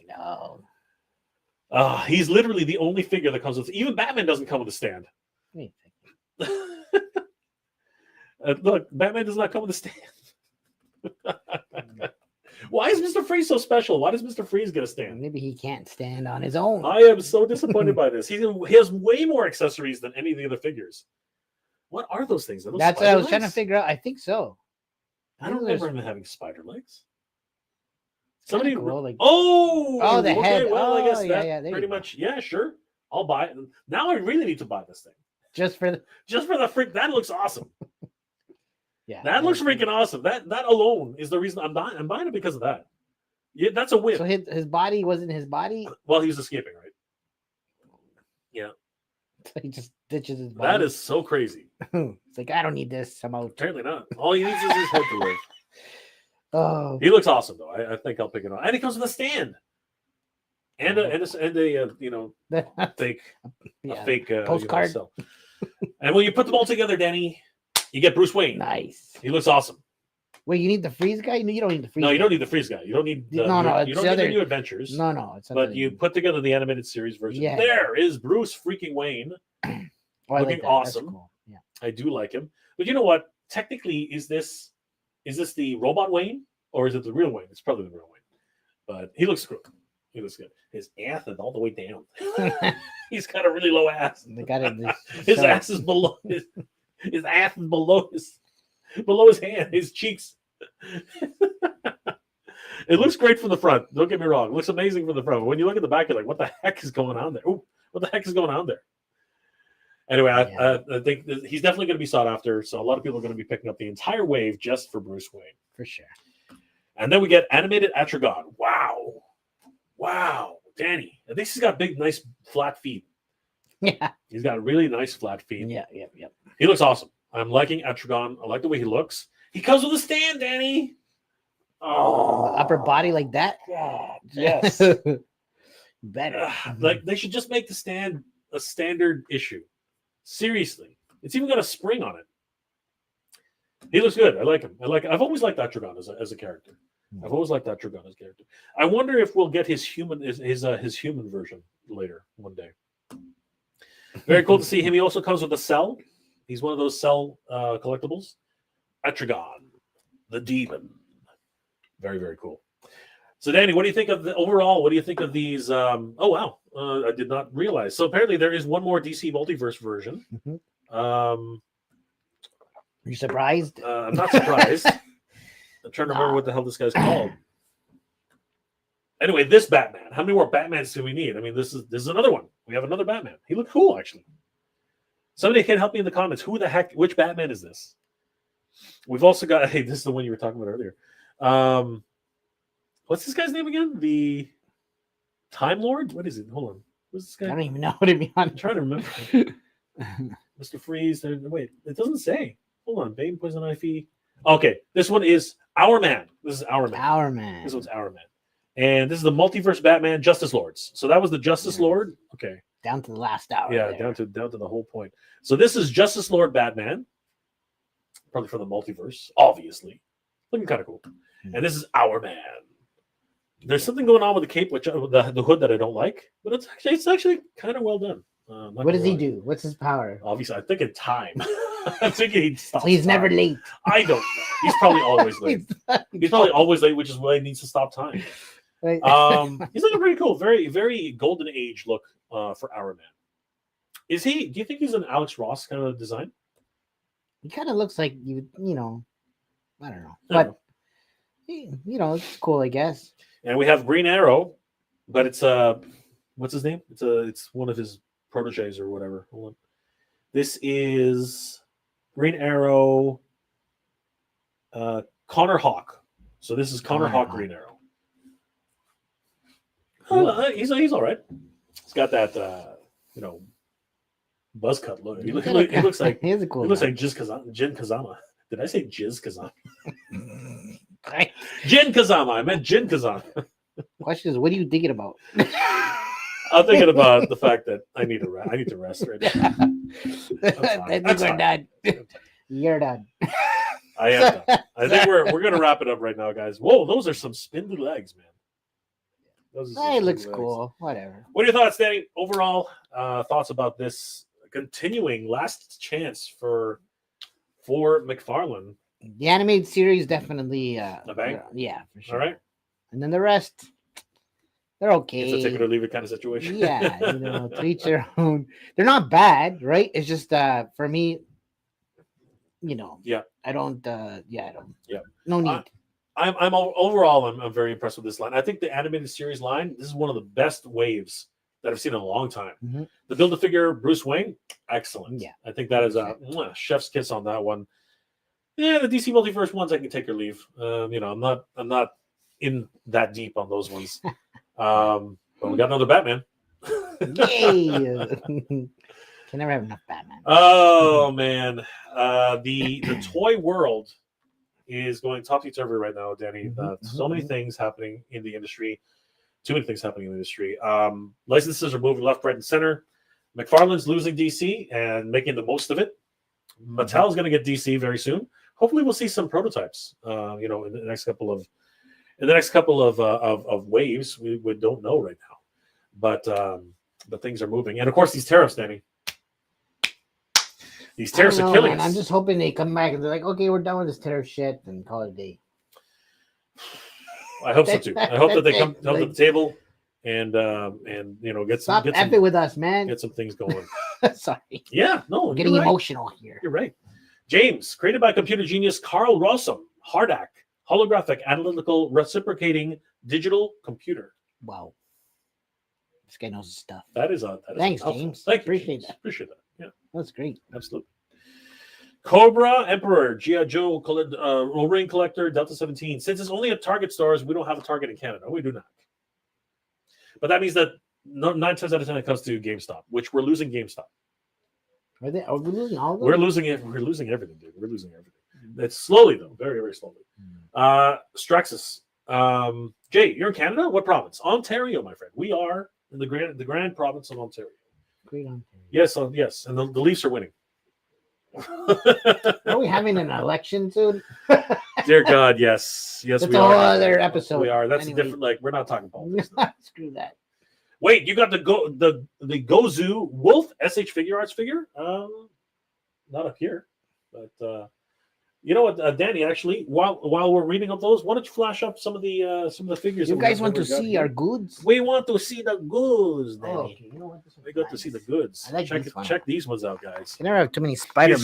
No. He's literally the only figure that comes with. Even Batman doesn't come with a stand. Look, Batman does not come with a stand. Why is Mr. Freeze so special? Why does Mr. Freeze get a stand? Maybe he can't stand on his own. I am so disappointed by this. He has way more accessories than any of the other figures. What are those things? That's what I was trying to figure out. I think so. I don't remember him having spider legs. Somebody, cool, like, the head. Well, I guess yeah, pretty much. Yeah, sure. I'll buy it. Now I really need to buy this thing. Just for the freak. That looks awesome. Yeah, that looks freaking awesome. That alone is the reason I'm buying. I'm buying it because of that. Yeah, that's a win. So his body wasn't his body. Well, he was escaping, right? Yeah. So he just ditches his body. That is so crazy. It's like, I don't need this. I'm out. Apparently not. All he needs is his head to live. Oh, he looks awesome though. I think I'll pick it up. And he comes with a stand. And a fake postcard. And when you put them all together, Danny, you get Bruce Wayne. Nice. He looks awesome. Wait, you need the Freeze guy? No, you don't need the Freeze. No, you guy. don't need the Freeze guy. You don't need the, no. You don't need the New Adventures. No, it's but you put together the animated series version. Yeah. There is Bruce freaking Wayne. Looking awesome. Cool. Yeah, I do like him. But you know what? Technically, is this the robot Wayne or is it the real Wayne? It's probably the real Wayne. But he looks good. He looks good. His ass is all the way down. He's got a really low ass. They got it. His ass is below his ass is below his hand, his cheeks. It looks great from the front. Don't get me wrong. It looks amazing from the front. But when you look at the back, you're like, what the heck is going on there? Ooh, what the heck is going on there? Anyway, I think he's definitely going to be sought after. So a lot of people are going to be picking up the entire wave just for Bruce Wayne. For sure. And then we get animated Atragon. Wow. Danny. At least he's got big, nice, flat feet. Yeah. He's got really nice, flat feet. Yeah. He looks awesome. I'm liking Atragon. I like the way he looks. He comes with a stand, Danny. Oh. Upper body like that? God, yes. Better. Like, they should just make the stand a standard issue. Seriously. It's even got a spring on it. He looks good. I like him. I've always liked Atragon as a character. I've always liked Atragon as a character. I wonder if we'll get his human version later one day. Very cool to see him. He also comes with a cell. He's one of those cell collectibles. Atragon, the demon. Very, very cool. So, Danny, what do you think of what do you think of these? Oh, wow. I did not realize. So apparently there is one more DC Multiverse version. Are you surprised? I'm not surprised. I'm trying to remember what the hell this guy's called. Anyway, this Batman. How many more Batmans do we need? I mean, this is another one. We have another Batman. He looked cool, actually. Somebody can help me in the comments. Which Batman is this? We've also got, hey, this is the one you were talking about earlier. What's this guy's name again? The Time Lord? What is it? Hold on. What's this guy? I don't even know what it means. I'm trying to remember. Mr. Freeze. Wait, it doesn't say. Hold on. Bane, Poison Ivy. Okay, this one is Our Man. This is Our Man. Our Man. This one's Our Man. And this is the multiverse Batman Justice Lords. So that was the Justice Lord. Okay. Down to the last hour. Yeah, there. down to the whole point. So this is Justice Lord Batman. Probably from the multiverse, obviously. Looking kind of cool. And this is Our Man. There's something going on with the cape, which the hood that I don't like, but it's actually kind of well done. What does he do? What's his power? Obviously, I think in time. I'm thinking he stops. He's time. never late. I don't know. He's probably always late. He's probably always late, which is why he needs to stop time. Right. He's looking pretty cool. Very, very golden age look for our man. Is he? Do you think he's an Alex Ross kind of design? He kind of looks like you know. I don't know, but it's cool, I guess. And we have Green Arrow, but it's what's his name? It's one of his proteges or whatever. Hold on. This is Green Arrow, Connor Hawk. So this is Connor Hawk Green Arrow. He's all right. He's got that buzz cut look. He looks like he is a cool. He looks like Jin Kazama. Did I say Jiz Kazama? Jin Kazama. I meant Jin Kazama. Question is, what are you thinking about? I'm thinking about the fact that I need to rest right now. I think we're done. You're done. I am done. I think we're gonna wrap it up right now, guys. Whoa, those are some spindly legs, man. It looks cool. Whatever. What are your thoughts, Danny? Overall thoughts about this continuing last chance for McFarlane? The animated series definitely. A bang? Yeah, for sure. All right. And then the rest, they're okay. It's a take it or leave it kind of situation. Yeah, to each their own. They're not bad, right? It's just for me, Yeah. I don't. I don't. Yeah. No need. I'm very impressed with this line. I think the animated series line, this is one of the best waves that I've seen in a long time. Mm-hmm. The Build-A-Figure Bruce Wayne, excellent. Yeah. I think that is a chef's kiss on that one. Yeah, the DC Multiverse ones I can take or leave. I'm not in that deep on those ones. But we got another Batman. Yay! Can never have enough Batman. Oh man. The toy world is going topsy-turvy right now, Danny. So many things happening in the industry. Too many things happening in the industry. Licenses are moving left, right, and center. McFarlane's losing DC and making the most of it. Mattel's going to get DC very soon. Hopefully, we'll see some prototypes. In the next couple of waves. We don't know right now, but things are moving. And of course, these tariffs, Danny. These tariffs are killing us. I'm just hoping they come back and they're like, okay, we're done with this tariff shit and call it a day. I hope so too. I hope that they come to the table and get some. Stop effing with us, man. Get some things going. Sorry. Yeah, no, I'm getting emotional here. You're right. James, created by computer genius Carl Rossum, Hardak, holographic analytical reciprocating digital computer. Wow. This guy knows his stuff. Thanks, James. Thank you. Appreciate that. Appreciate that. Yeah. That's great. Absolutely. Cobra Emperor, G.I. Joe, Wolverine Collector, Delta 17. Since it's only at Target stores, we don't have a Target in Canada. We do not. But that means that 9 times out of 10 it comes to GameStop, which we're losing GameStop. Are we losing all of them? We're losing it. We're losing everything, dude. We're losing everything. It's slowly, though. Very, very slowly. Straxus. Jay, you're in Canada? What province? Ontario, my friend. We are in the grand province of Ontario. Great Ontario. Yes. And the Leafs are winning. Are we having an election soon? Dear God, yes. Yes, that's we a are. whole other episode. We are. That's anyway. a different, we're not talking politics. Screw that. Wait, you got the Gozu Wolf SH Figure Arts figure? Not up here. But you know what, Danny, actually, while we're reading up those, why don't you flash up some of the figures? You guys want to see our goods? We want to see the goods, Danny. Oh, okay. You know what? We got to see the goods. I like check these ones out, guys. You never have too many Spider-Man.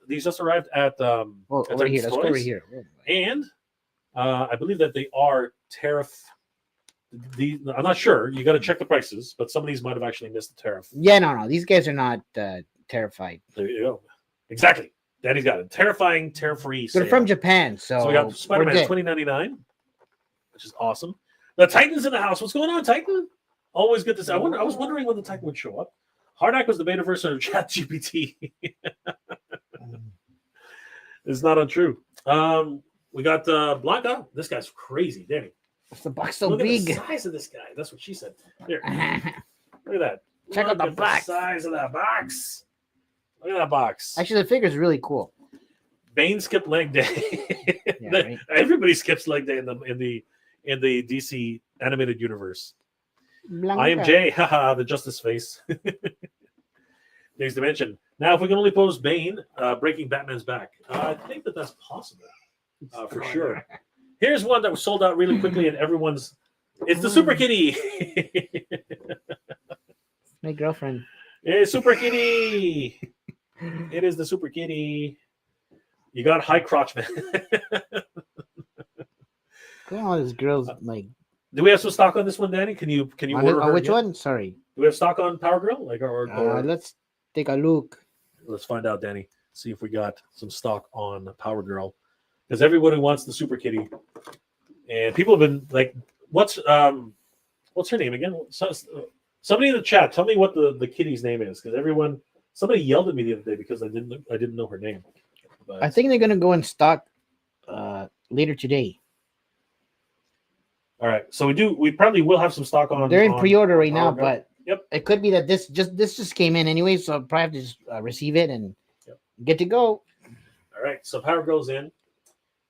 These just arrived at over here. Let's go over here. And I believe that they are tariff. I'm not sure. You got to check the prices, but some of these might have actually missed the tariff. Yeah, no. These guys are not terrified. There you go. Exactly. Daddy's got a terrifying, tariff-free sale. They're from Japan, so we got Spider-Man 2099, which is awesome. The Titan's in the house. What's going on, Titan? Always good to see. I was wondering when the Titan would show up. Hardak was the beta version of ChatGPT. It's not untrue. We got Blanca. This guy's crazy, Danny. The box so Look big. At the size of this guy. That's what she said. Here. Look at that. Check out the box. The size of that box. Look at that box. Actually, the figure is really cool. Bane skipped leg day. Yeah, right? Everybody skips leg day in in the DC animated universe. Blanca. I am Jay, haha, the Justice face. Next dimension. Now, if we can only pose Bane, breaking Batman's back, I think that's possible for sure. Here's one that was sold out really quickly, and everyone's. It's the Super Kitty. My girlfriend. It's Super Kitty. It is the Super Kitty. You got high crotch, man. Look at all these girls like. Do we have some stock on this one, Danny? Can you order her which yet? one? Sorry. Do we have stock on Power Girl? Like or let's take a look. Let's find out, Danny. See if we got some stock on Power Girl, because everybody wants the Super Kitty, and people have been like, "What's her name again?" Somebody in the chat, tell me what the kitty's name is, because somebody yelled at me the other day because I didn't know her name. But, I think they're gonna go in stock later today. all right, so we probably will have some stock on. They're in pre-order right now, Power Girl. but Yep. it could be that this just came in anyway, so I'll probably have to just receive it and get to go. All right, so Power Girl's in,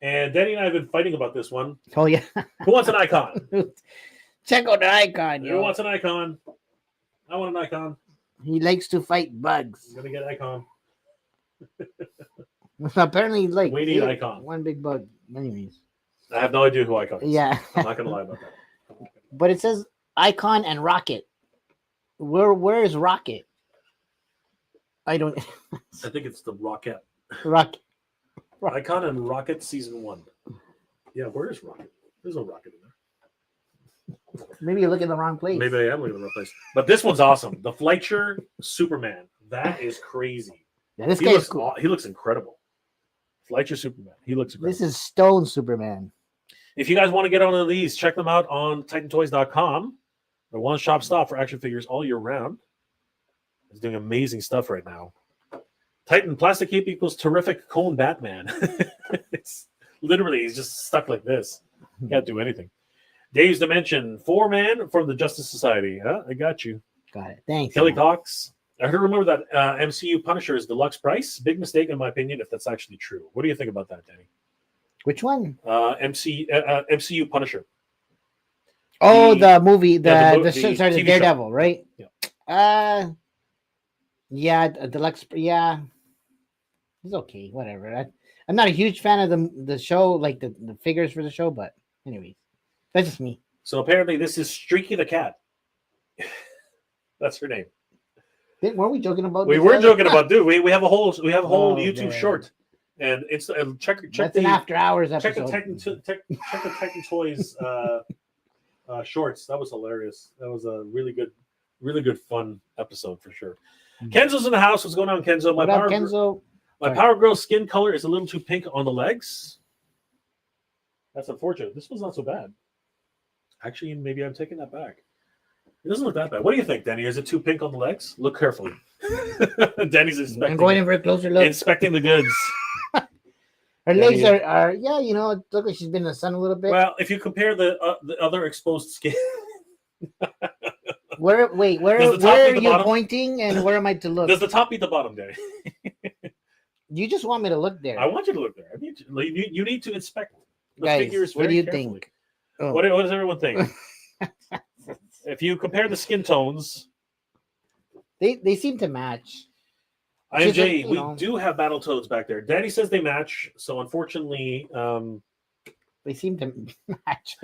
and Danny and I have been fighting about this one. Oh yeah. Who wants an icon? Check out the icon. Who wants an icon? I want an icon. He likes to fight bugs. I'm gonna get icon. Apparently, like We need icon. One big bug. Anyways. I have no idea who icon is. Yeah. I'm not gonna lie about that. But it says icon and rocket. Where is rocket? I don't. I think it's the Rocket. Rocket. Icon and Rocket season 1. Yeah, where is Rocket? There's no Rocket in there. Maybe you're looking in the wrong place. Maybe I am looking in the wrong place. But this one's awesome. The Fleischer Superman. That is crazy. Yeah, this He guy looks is cool. he looks incredible. Fleischer Superman. He looks incredible. This is Stone Superman. If you guys want to get on these, check them out on TitanToys.com. The one-stop stop for action figures all year round. He's doing amazing stuff right now. Titan plastic cape equals terrific cone Batman. It's literally, he's just stuck like this. Can't do anything. Dave's Dimension, 4-man from the Justice Society. I got you. Got it. Thanks. Kelly man. Cox. I heard to remember that MCU Punisher is deluxe price. Big mistake, in my opinion, if that's actually true. What do you think about that, Danny? Which one? MCU Punisher. Oh, the movie, the TV Daredevil, show. right? Yeah. Yeah, deluxe. Yeah, it's okay. Whatever. I'm not a huge fan of the show, like the figures for the show, but anyways, that's just me. So apparently, this is Streaky the Cat. That's her name. Weren't we joking about? We this were earlier? joking about, dude. We have a whole YouTube man. short, and it's check That's the an after hours check episode. the Titan Toys shorts. That was hilarious. That was a really good fun episode for sure. Kenzo's in the house. What's going on, Kenzo? What up, Kenzo? My Power Girl skin color is a little too pink on the legs. That's unfortunate. This one's not so bad. Actually, maybe I'm taking that back. It doesn't look that bad. What do you think, Danny? Is it too pink on the legs? Look carefully. Danny's inspecting. I'm going in for a closer look. Inspecting the goods. Her legs are yeah, you know, it looks like she's been in the sun a little bit. Well, if you compare the other exposed skin. Where are you pointing and where am I to look? Does the top beat the bottom, Danny? You just want me to look there. I want you to look there. You need to inspect the Guys, figures what very do you carefully. think? Oh. What does everyone think? If you compare the skin tones, they seem to match. IMJ, we do have Battletoads back there. Danny says they match, so unfortunately, they seem to match.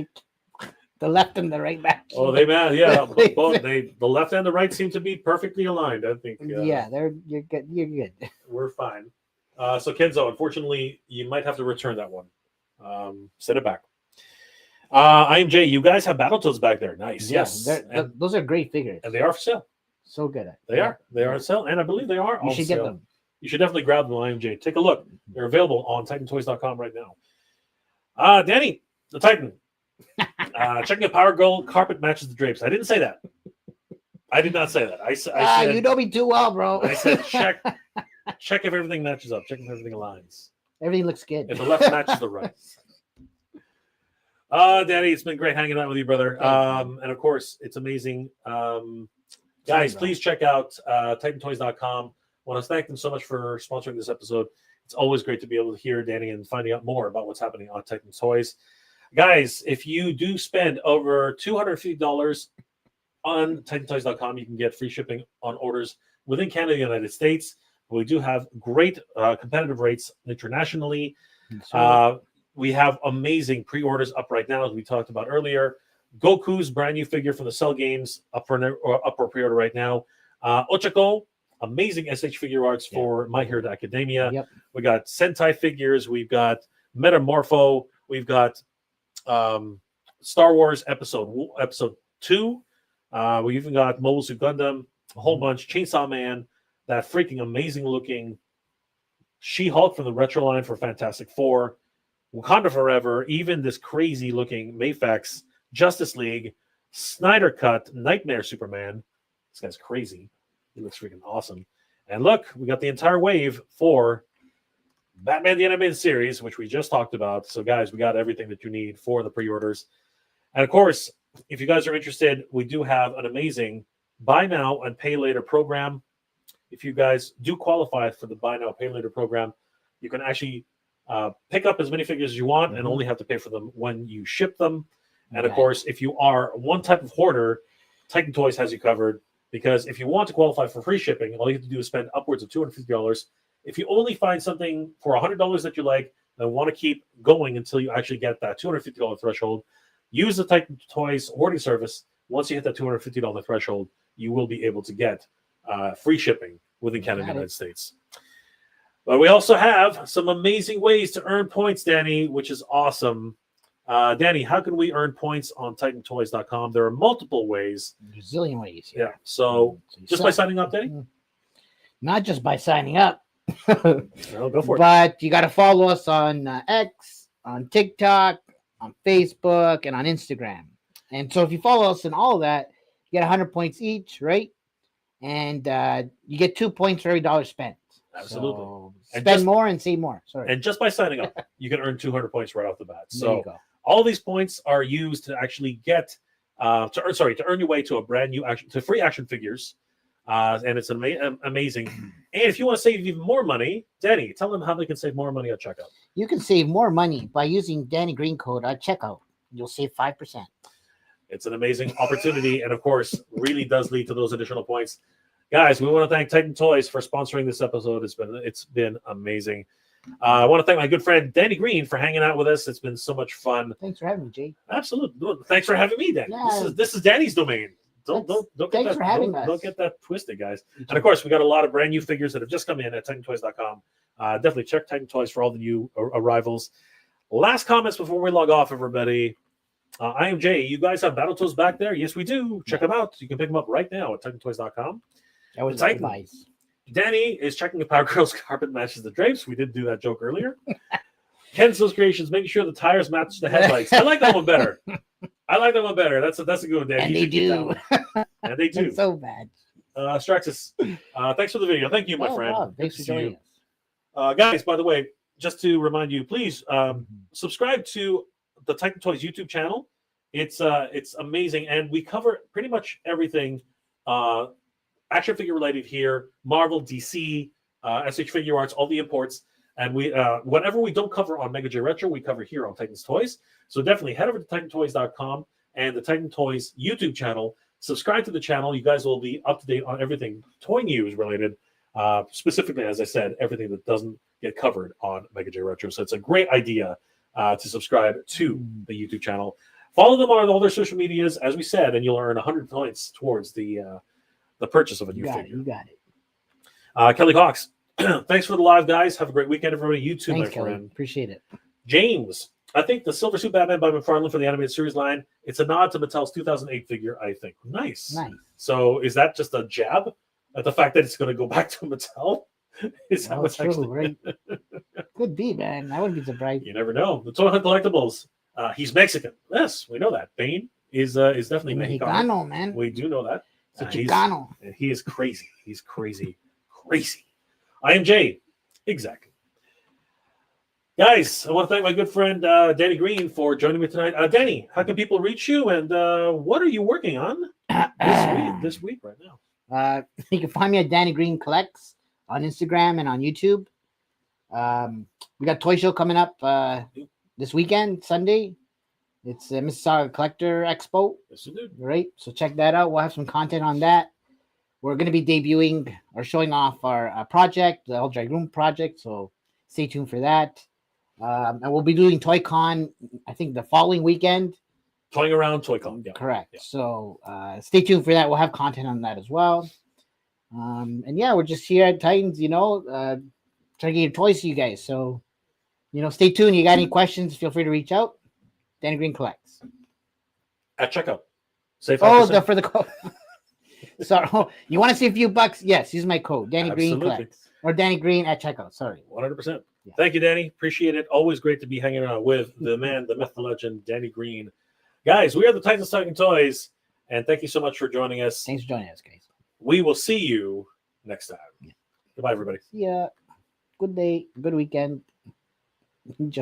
The left and the right match. Oh, they match. Yeah, both the left and the right seem to be perfectly aligned. I think. Yeah, you're good. You're good. We're fine. So Kenzo, unfortunately, you might have to return that one. Send it back. IMJ, you guys have Battletoads back there. Nice. Yeah, yes. Those are great figures. And they are for sale. So good. They are on sale, and I believe they are. You should get them. You should definitely grab them, IMJ. Take a look. They're available on TitanToys.com right now. Danny, the Titan. Checking if Power Girl carpet matches the drapes. I didn't say that. I did not say that. I said you know me too well, bro. I said check if everything matches up. Check if everything aligns. Everything looks good. If the left matches the right. Danny, it's been great hanging out with you, brother. And of course, it's amazing. Guys, please check out TitanToys.com. I want to thank them so much for sponsoring this episode. It's always great to be able to hear Danny and finding out more about what's happening on Titan Toys. Guys, if you do spend over $250 on TitanToys.com, you can get free shipping on orders within Canada and the United States. We do have great competitive rates internationally. We have amazing pre-orders up right now, as we talked about earlier. Goku's brand new figure from the Cell Games up for pre-order right now. Ochako, amazing SH figure arts for My Hero Academia. Yep. We got Sentai figures. We've got Metamorpho. We've got Star Wars Episode 2. We even got Mobile Suit Gundam, a whole bunch. Chainsaw Man, that freaking amazing looking She-Hulk from the retro line for Fantastic Four, Wakanda Forever, even this crazy looking Mafex Justice League, Snyder Cut Nightmare Superman. This guy's crazy. He looks freaking awesome. And look, we got the entire wave for Batman the Animated Series, which we just talked about. So, guys, we got everything that you need for the pre-orders. And, of course, if you guys are interested, we do have an amazing buy now and pay later program. If you guys do qualify for the buy now, pay later program, you can actually pick up as many figures as you want and only have to pay for them when you ship them. And, of course, if you are one type of hoarder, Titan Toys has you covered, because if you want to qualify for free shipping, all you have to do is spend upwards of $250. If you only find something for $100 that you like and want to keep going until you actually get that $250 threshold, use the Titan Toys hoarding service. Once you hit that $250 threshold, you will be able to get free shipping within Canada and the United States. But we also have some amazing ways to earn points, Danny, which is awesome. Danny, how can we earn points on TitanToys.com? There are multiple ways. A zillion ways. Yeah. So just by signing up, Danny? Not just by signing up. No, go for it. But you got to follow us on X, on TikTok, on Facebook, and on Instagram. And so if you follow us in all of that, you get 100 points each, right? And you get 2 points for every dollar spent. Absolutely. So spend more and save more. Sorry. And just by signing up, you can earn 200 points right off the bat. There you So go. all these points are used to actually get to earn your way to a brand new free action figures. And it's amazing. And if you want to save even more money, Danny, tell them how they can save more money at checkout. You can save more money by using Danny Green code at checkout. You'll save 5%. It's an amazing opportunity, and of course, really does lead to those additional points. Guys, we want to thank Titan Toys for sponsoring this episode. It's been amazing. I want to thank my good friend Danny Green for hanging out with us. It's been so much fun. Thanks for having me, Jay. Absolutely. Thanks for having me, Danny. Yeah. This is Danny's domain. Don't Thanks for having us. Don't get that twisted, guys. And of course, we got a lot of brand new figures that have just come in at TitanToys.com. Definitely check Titan Toys for all the new arrivals. Last comments before we log off, everybody. I am Jay. You guys have Battletoads back there? Yes, we do. Check them out. You can pick them up right now at TitanToys.com. That was Titan. advice. Danny is checking if Power Girls carpet matches the drapes. We did do that joke earlier. Kenzo's Creations, making sure the tires match the headlights. I like that one better. That's a good one, Danny. And they do. And they do. It's so bad. Straxus, thanks for the video. Thank you, my friend. Wow. Thanks for joining us. Guys, by the way, just to remind you, please subscribe to the Titan Toys YouTube channel. It's amazing, and we cover pretty much everything action figure related here. Marvel, DC, SH Figure Arts, all the imports, and we whatever we don't cover on Mega J Retro, we cover here on Titan's Toys. So definitely head over to TitanToys.com and the Titan Toys YouTube channel. Subscribe to the channel. You guys will be up to date on everything toy news related. Specifically, as I said, everything that doesn't get covered on Mega J Retro. So it's a great idea to subscribe to the YouTube channel. Follow them on all their social medias, as we said, and you'll earn 100 points towards the purchase of a new figure. You got it. Kelly Cox, thanks for the live, guys. Have a great weekend, everybody. You too, Thanks, my Kelly. friend. Appreciate it. James, I think the Silver Suit Batman by McFarlane for the animated series line, it's a nod to Mattel's 2008 figure, I think. Nice. So is that just a jab at the fact that it's going to go back to Mattel? Is that what's true, actually... right? Could be, man. I wouldn't be surprised. You never know. The Toy Hunt Collectibles, he's Mexican. Yes, we know that. Bane is definitely Mexicano, man. We do know that. It's a Chicano. He is crazy. He's crazy. Crazy. I am Jay. Exactly. Guys, I want to thank my good friend Danny Green for joining me tonight. Danny, how can people reach you, and what are you working on this week right now? You can find me at Danny Green Collects on Instagram and on YouTube. We got Toy Show coming up this weekend, Sunday. It's a Mississauga Collector Expo, Yes, indeed. right? So check that out. We'll have some content on that. We're going to be debuting or showing off our project, the El Dragoon project. So stay tuned for that. And we'll be doing ToyCon, I think, the following weekend. Toying around ToyCon. Yeah. Correct. Yeah. So stay tuned for that. We'll have content on that as well. And yeah, we're just here at Titans, trying to get toys to you guys. So, stay tuned. You got any questions, feel free to reach out. Danny Green collects. At checkout. Save 5%. Oh, for the code. Sorry. Oh, you want to see a few bucks? Yes, use my code. Danny Green collects. Or Danny Green at checkout. Sorry. 100%. Yeah. Thank you, Danny. Appreciate it. Always great to be hanging out with the man, the myth, the legend, Danny Green. Guys, we are the Titans Talking Toys, and thank you so much for joining us. Thanks for joining us, guys. We will see you next time. Yeah. Goodbye, everybody. See ya. Good day. Good weekend. Enjoy.